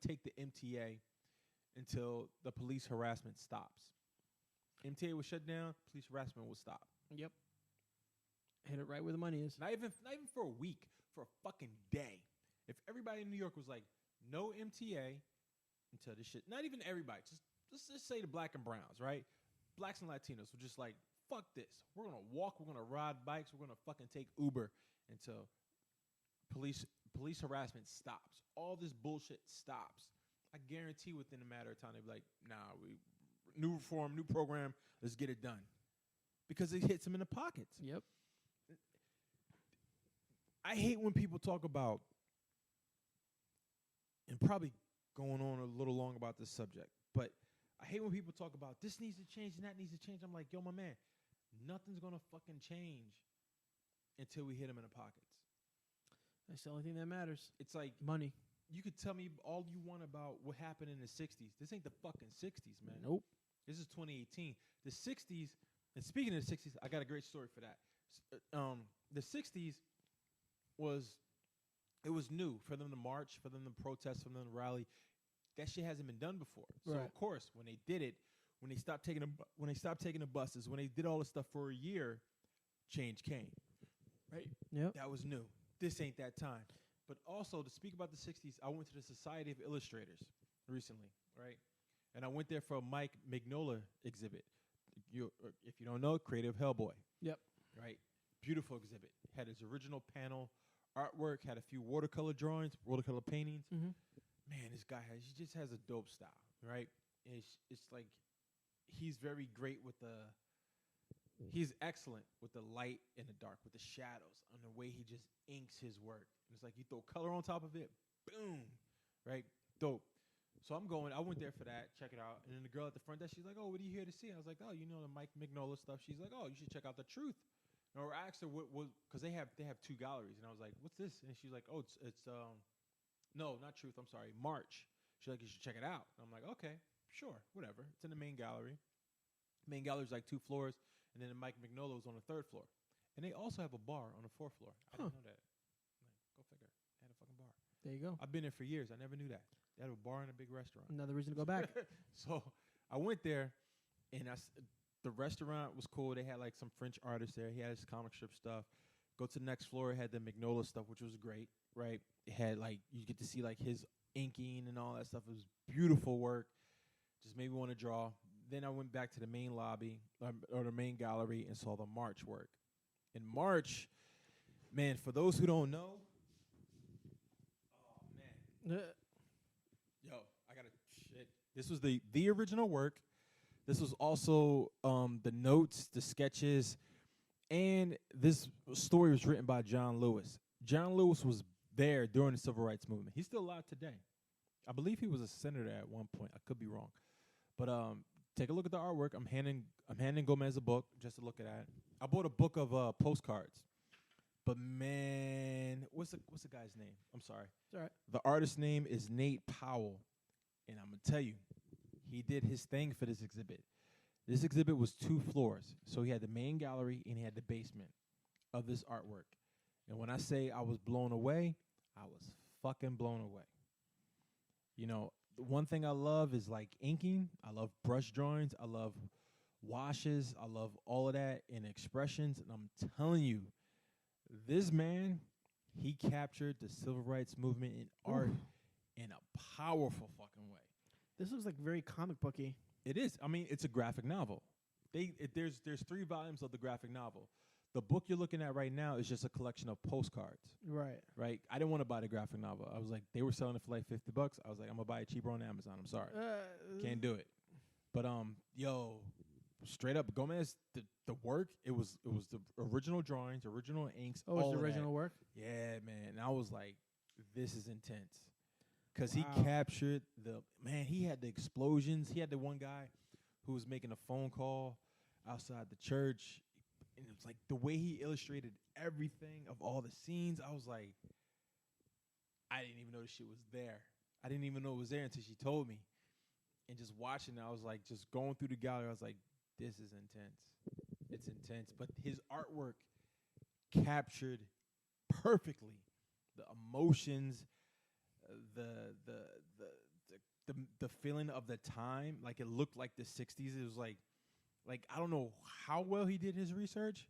take the MTA until the police harassment stops. MTA was shut down, police harassment will stop. Yep. Hit it right where the money is. Not even for a week, for a fucking day. If everybody in New York was like, no MTA until this shit, not even everybody, let's just say the black and browns, right? Blacks and Latinos were just like, fuck this. We're gonna walk, we're gonna ride bikes, we're gonna fucking take Uber until police harassment stops. All this bullshit stops. I guarantee within a matter of time they'll be like, nah, new reform, new program, let's get it done. Because it hits them in the pockets. Yep. I hate when people talk about, and probably going on a little long about this subject, but I hate when people talk about this needs to change and that needs to change. I'm like, yo, my man, nothing's going to fucking change until we hit them in the pockets. That's the only thing that matters. It's like Money. you could tell me all you want about what happened in the 60s. This ain't the fucking 60s, man. Nope. This is 2018. The 60s, and speaking of the 60s, I got a great story for that. The 60s was new for them to march, for them to protest, for them to rally. That shit hasn't been done before. So Right. of course, when they did it, when they stopped taking the buses, when they did all this stuff for a year, change came. Right? Yep. That was new. This ain't that time. But also, to speak about the 60s, I went to the Society of Illustrators recently, right? And I went there for a Mike Mignola exhibit. If you don't know, Creative Hellboy. Yep. Right? Beautiful exhibit. Had his original panel artwork, had a few watercolor drawings, watercolor paintings. Mm-hmm. Man, this guy he just has a dope style, right? And it's like he's very great he's excellent with the light and the dark, with the shadows, and the way he just inks his work. It's like you throw color on top of it, boom, right? Dope. So I went there for that, check it out. And then the girl at the front desk, she's like, oh, what are you here to see? I was like, oh, you know the Mike Mignola stuff. She's like, oh, you should check out The Truth. Or I asked her what because they have 2 galleries. And I was like, what's this? And she's like, oh, it's no, not Truth, I'm sorry, March. She's like, you should check it out. And I'm like, okay, sure, whatever. It's in the main gallery. Main gallery's like 2 floors, and then the Mike Mignola is on the 3rd floor. And they also have a bar on the 4th floor. I didn't know that. Like, go figure. They had a fucking bar. There you go. I've been there for years. I never knew that. They had a bar and a big restaurant. Another reason to go back. So I went there, and the restaurant was cool. They had like some French artists there. He had his comic strip stuff. Go to the next floor. It had the Mignola stuff, which was great, right? It had like, you get to see like his inking and all that stuff. It was beautiful work. Just made me want to draw. Then I went back to the main lobby or the main gallery and saw the March work. In March, man, for those who don't know, oh man, yo, I gotta shit. This was the original work. This was also the notes, the sketches, and this story was written by John Lewis. John Lewis was there during the Civil Rights Movement. He's still alive today. I believe he was a senator at one point. I could be wrong, but take a look at the artwork. I'm handing Gomez a book just to look at it. I bought a book of postcards, but man, what's the guy's name? I'm sorry. It's all right. The artist's name is Nate Powell, and I'm gonna tell you, he did his thing for this exhibit. This exhibit was 2 floors, so he had the main gallery and he had the basement of this artwork. And when I say I was blown away, I was fucking blown away. You know, the one thing I love is like inking. I love brush drawings. I love washes. I love all of that and expressions. And I'm telling you, this man, He captured the civil rights movement in art in a powerful fucking way. This looks like very comic booky. It is. I mean, it's a graphic novel. There's 3 volumes of the graphic novel. The book you're looking at right now is just a collection of postcards. Right. Right. I didn't want to buy the graphic novel. I was like, they were selling it for like $50. I was like, I'm gonna buy it cheaper on Amazon. I'm sorry, can't do it. But yo, straight up, Gomez, the work. It was the original drawings, original inks. Oh, it's the original work. Yeah, man. And I was like, this is intense. Because he Wow. captured he had the explosions. He had the one guy who was making a phone call outside the church. And it's like the way he illustrated everything of all the scenes. I was like, I didn't even know this shit was there. I didn't even know it was there until she told me. And just watching it, I was like, just going through the gallery, I was like, this is intense. It's intense. But his artwork captured perfectly the emotions, the feeling of the time. Like it looked like the 60s. It was like I don't know how well he did his research,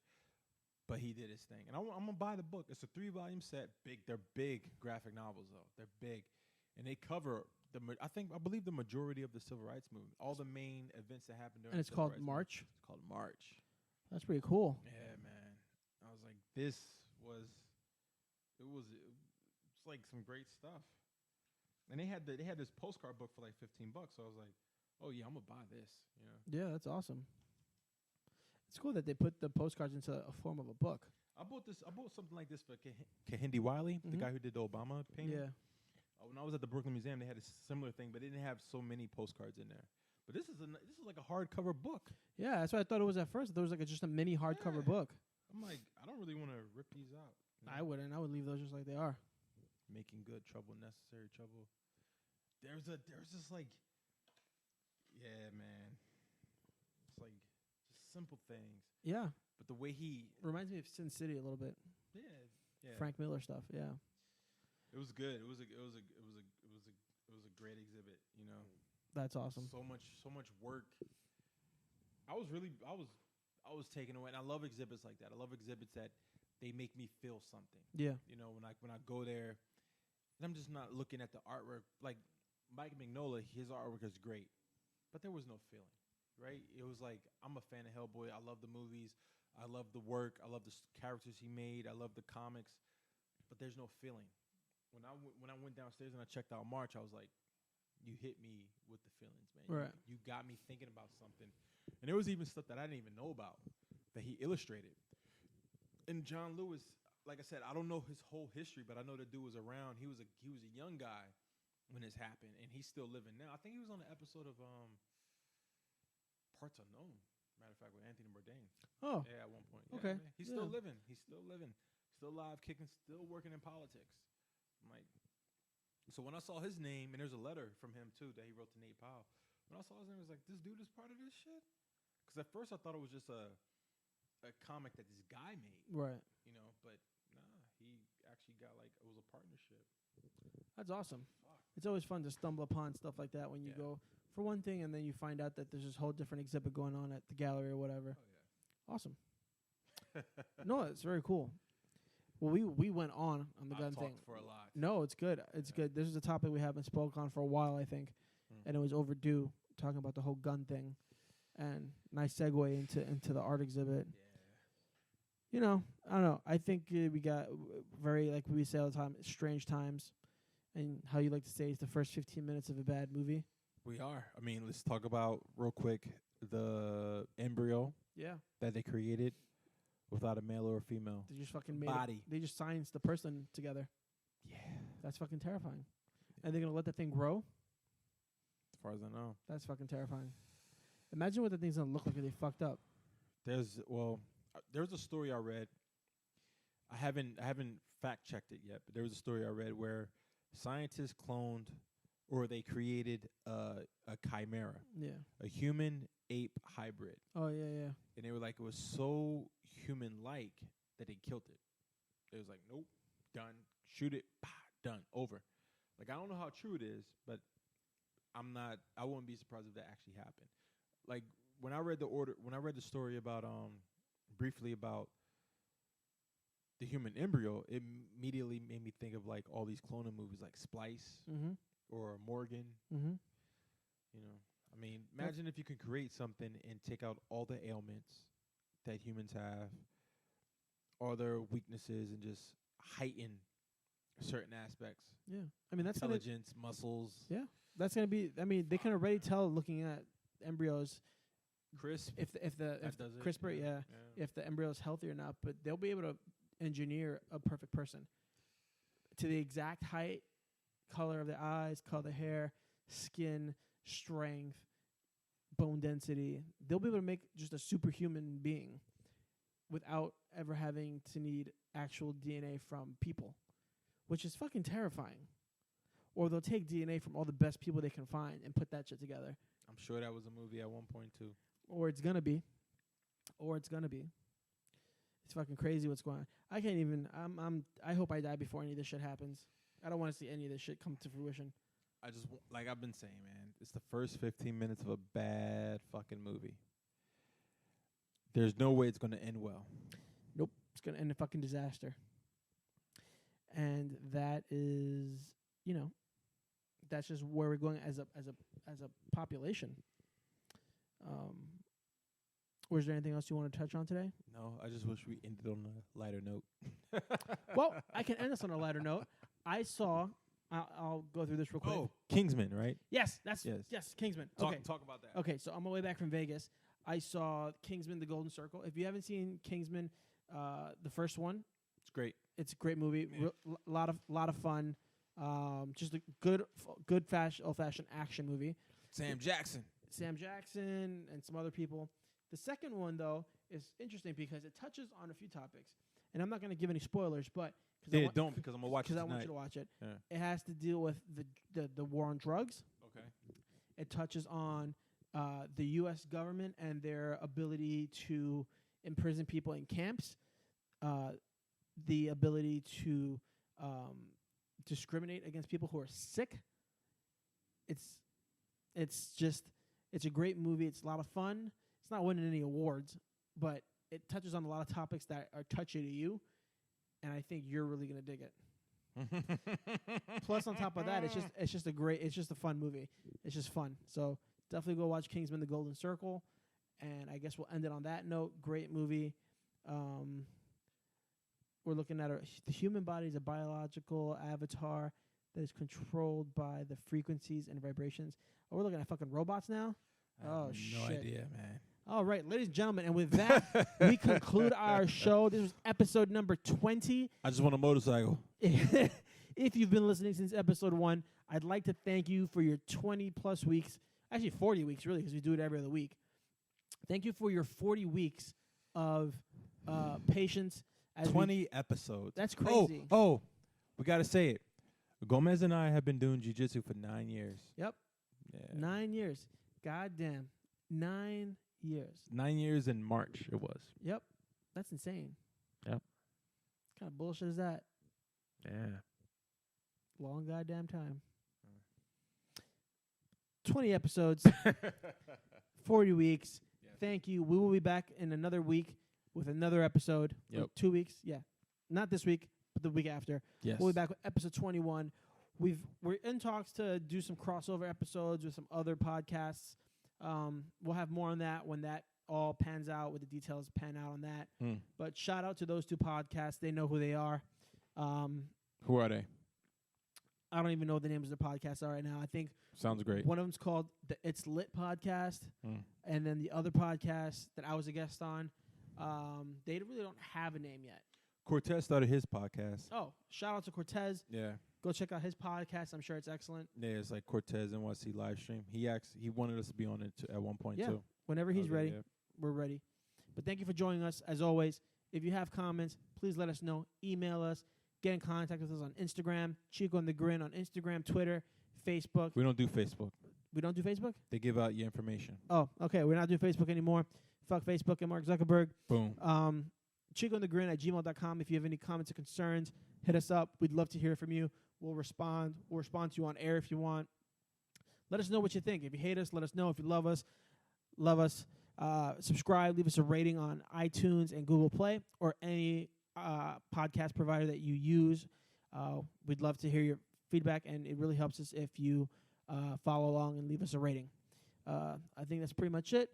but he did his thing. And I'm gonna buy the book. It's a 3-volume set. They're big graphic novels though. They're big, and they cover I believe the majority of the civil rights movement, all the main events that happened during. And it's the civil called rights March. Movement. It's called March. That's pretty cool. Yeah, man. I was like, it's like some great stuff. And they had this postcard book for like $15. So I was like, oh yeah, I'm gonna buy this. You know. Yeah, that's awesome. It's cool that they put the postcards into a form of a book. I bought something like this for Kehinde Wiley, the guy who did the Obama painting. Yeah. When I was at the Brooklyn Museum, they had a similar thing, but they didn't have so many postcards in there. But this is like a hardcover book. Yeah, that's what I thought it was at first. There was like just a mini hardcover book. I'm like, I don't really want to rip these out. You know? I wouldn't. I would leave those just like they are. Making good trouble, necessary trouble. There's just like, yeah, man. It's like just simple things. Yeah. But the way he Reminds me of Sin City a little bit. Yeah. Frank Miller stuff. Yeah. It was good. It was a great exhibit. You know. That's awesome. So much work. I was taken away, and I love exhibits like that. I love exhibits that they make me feel something. Yeah. You know, when I go there, and I'm just not looking at the artwork. Like Mike Mignola, his artwork is great, but there was no feeling, right? It was like, I'm a fan of Hellboy. I love the movies. I love the work. I love the characters he made. I love the comics, but there's no feeling. When I went downstairs and I checked out March, I was like, you hit me with the feelings, man. Right. You got me thinking about something. And there was even stuff that I didn't even know about that he illustrated. And John Lewis, like I said, I don't know his whole history, but I know the dude was around. He was a young guy when this happened, and he's still living now. I think he was on an episode of Parts Unknown, matter of fact, with Anthony Bourdain. Oh. Yeah, at one point. Okay. Yeah, he's still living. He's still living. Still alive, kicking, still working in politics. I'm like, so when I saw his name, and there's a letter from him too that he wrote to Nate Powell. When I saw his name, I was like, this dude is part of this shit? Because at first I thought it was just a comic that this guy made. Right. You know, but nah, he actually got like, it was a partnership. That's awesome. Fuck. It's always fun to stumble upon stuff like that when you go for one thing and then you find out that there's this whole different exhibit going on at the gallery or whatever. Oh, yeah. Awesome. No, it's very cool. Well, we went on the gun thing. For a lot. No, it's good. It's good. This is a topic we haven't spoke on for a while, I think, and it was overdue talking about the whole gun thing. And nice segue into the art exhibit. Yeah. You know, I don't know. I think we got very, like we say all the time, strange times, and how you like to say it's the first 15 minutes of a bad movie. We are. I mean, let's talk about real quick the embryo that they created without a male or a female. They just fucking made body. They just science the person together. Yeah. That's fucking terrifying. And they're gonna let that thing grow? As far as I know. That's fucking terrifying. Imagine what the thing's gonna look like if they fucked up. There's a story I read. I haven't fact checked it yet, but there was a story I read where scientists cloned or they created a chimera. Yeah. A human ape hybrid. Oh yeah. And they were like, it was so human-like that they killed it. It was like, nope, done. Shoot it, done, over. Like, I don't know how true it is, but I wouldn't be surprised if that actually happened. Like, when I read the story about, briefly about the human embryo, it immediately made me think of like all these cloning movies, like Splice or Morgan. You know, I mean, imagine if you can create something and take out all the ailments that humans have, all their weaknesses, and just heighten certain aspects. Yeah, I mean that's intelligence, muscles. Yeah, that's gonna be. I mean, they can already tell looking at embryos. Crisp. If the CRISPR, yeah, if the embryo is healthy or not, but they'll be able to engineer a perfect person to the exact height, color of the eyes, color of the hair, skin, strength, bone density. They'll be able to make just a superhuman being without ever having to need actual DNA from people, which is fucking terrifying. Or they'll take DNA from all the best people they can find and put that shit together. I'm sure that was a movie at one point too. Or it's gonna be. It's fucking crazy what's going on. I can't even. I hope I die before any of this shit happens. I don't want to see any of this shit come to fruition. I just like I've been saying, man. It's the first 15 minutes of a bad fucking movie. There's no way it's gonna end well. Nope, it's gonna end a fucking disaster. And that is, that's just where we're going as a population. Was there anything else you want to touch on today? No, I just wish we ended on a lighter note. Well, I can end this on a lighter note. I saw. I'll go through this real quick. Oh, Kingsman, right? Yes, Kingsman. Talk about that. Okay, so on my way back from Vegas, I saw Kingsman: The Golden Circle. If you haven't seen Kingsman, the first one, it's great. It's a great movie. Yeah. Lot of fun. Just a good old-fashioned action movie. Sam Jackson and some other people. The second one, though, is interesting because it touches on a few topics. And I'm not going to give any spoilers, but... because I'm going to watch it tonight. Because I want you to watch it. Yeah. It has to deal with the war on drugs. Okay. It touches on the U.S. government and their ability to imprison people in camps. The ability to discriminate against people who are sick. It's a great movie. It's a lot of fun. It's not winning any awards, but it touches on a lot of topics that are touchy to you, and I think you're really gonna dig it. Plus, on top of that, it's just a fun movie. It's just fun. So definitely go watch Kingsman: The Golden Circle, and I guess we'll end it on that note. Great movie. We're looking at the human body is a biological avatar that is controlled by the frequencies and vibrations. Oh, we're looking at fucking robots now? No idea, man. All right, ladies and gentlemen, and with that, we conclude our show. This was episode number 20. I just want a motorcycle. If you've been listening since episode 1, I'd like to thank you for your 20-plus weeks. Actually, 40 weeks, really, because we do it every other week. Thank you for your 40 weeks of patience. 20 episodes. That's crazy. Oh, we got to say it. Gomez and I have been doing jiu-jitsu for 9 years. Yep. Yeah. 9 years. Goddamn. 9 years. 9 years in March it was. Yep. That's insane. Yep. What kind of bullshit is that? Yeah. Long goddamn time. 20 episodes. 40 weeks. Yes. Thank you. We will be back in another week with another episode. Yep. 2 weeks. Yeah. Not this week, but the week after. Yes. We'll be back with episode 21. We're in talks to do some crossover episodes with some other podcasts. We'll have more on that when that all pans out, with the details pan out on that. But shout out to those two podcasts. They know who they are. Who are they? I don't even know what the names of their podcasts are right now. I think sounds great. One of them's called the It's Lit podcast. And then the other podcast that I was a guest on, they really don't have a name yet. Cortez started his podcast. Oh, shout out to Cortez. Yeah. Go check out his podcast. I'm sure it's excellent. Yeah, it's like Cortez NYC live stream. He wanted us to be on it at one point too. Whenever he's ready, yeah. We're ready. But thank you for joining us as always. If you have comments, please let us know. Email us. Get in contact with us on Instagram. Chico and The Grin on Instagram, Twitter, Facebook. We don't do Facebook. We don't do Facebook? They give out your information. Oh, okay. We're not doing Facebook anymore. Fuck Facebook and Mark Zuckerberg. Boom. Chico and The Grin at gmail.com. If you have any comments or concerns, hit us up. We'd love to hear from you. We'll respond. We'll respond to you on air if you want. Let us know what you think. If you hate us, let us know. If you love us, love us. Subscribe. Leave us a rating on iTunes and Google Play or any podcast provider that you use. We'd love to hear your feedback, and it really helps us if you follow along and leave us a rating. I think that's pretty much it.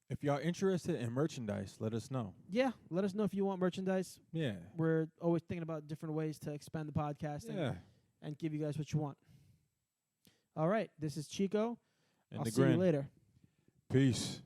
If y'all interested in merchandise, let us know. Yeah, let us know if you want merchandise. Yeah. We're always thinking about different ways to expand the podcast and give you guys what you want. All right, this is Chico. And I'll The see you Grin. later. Peace.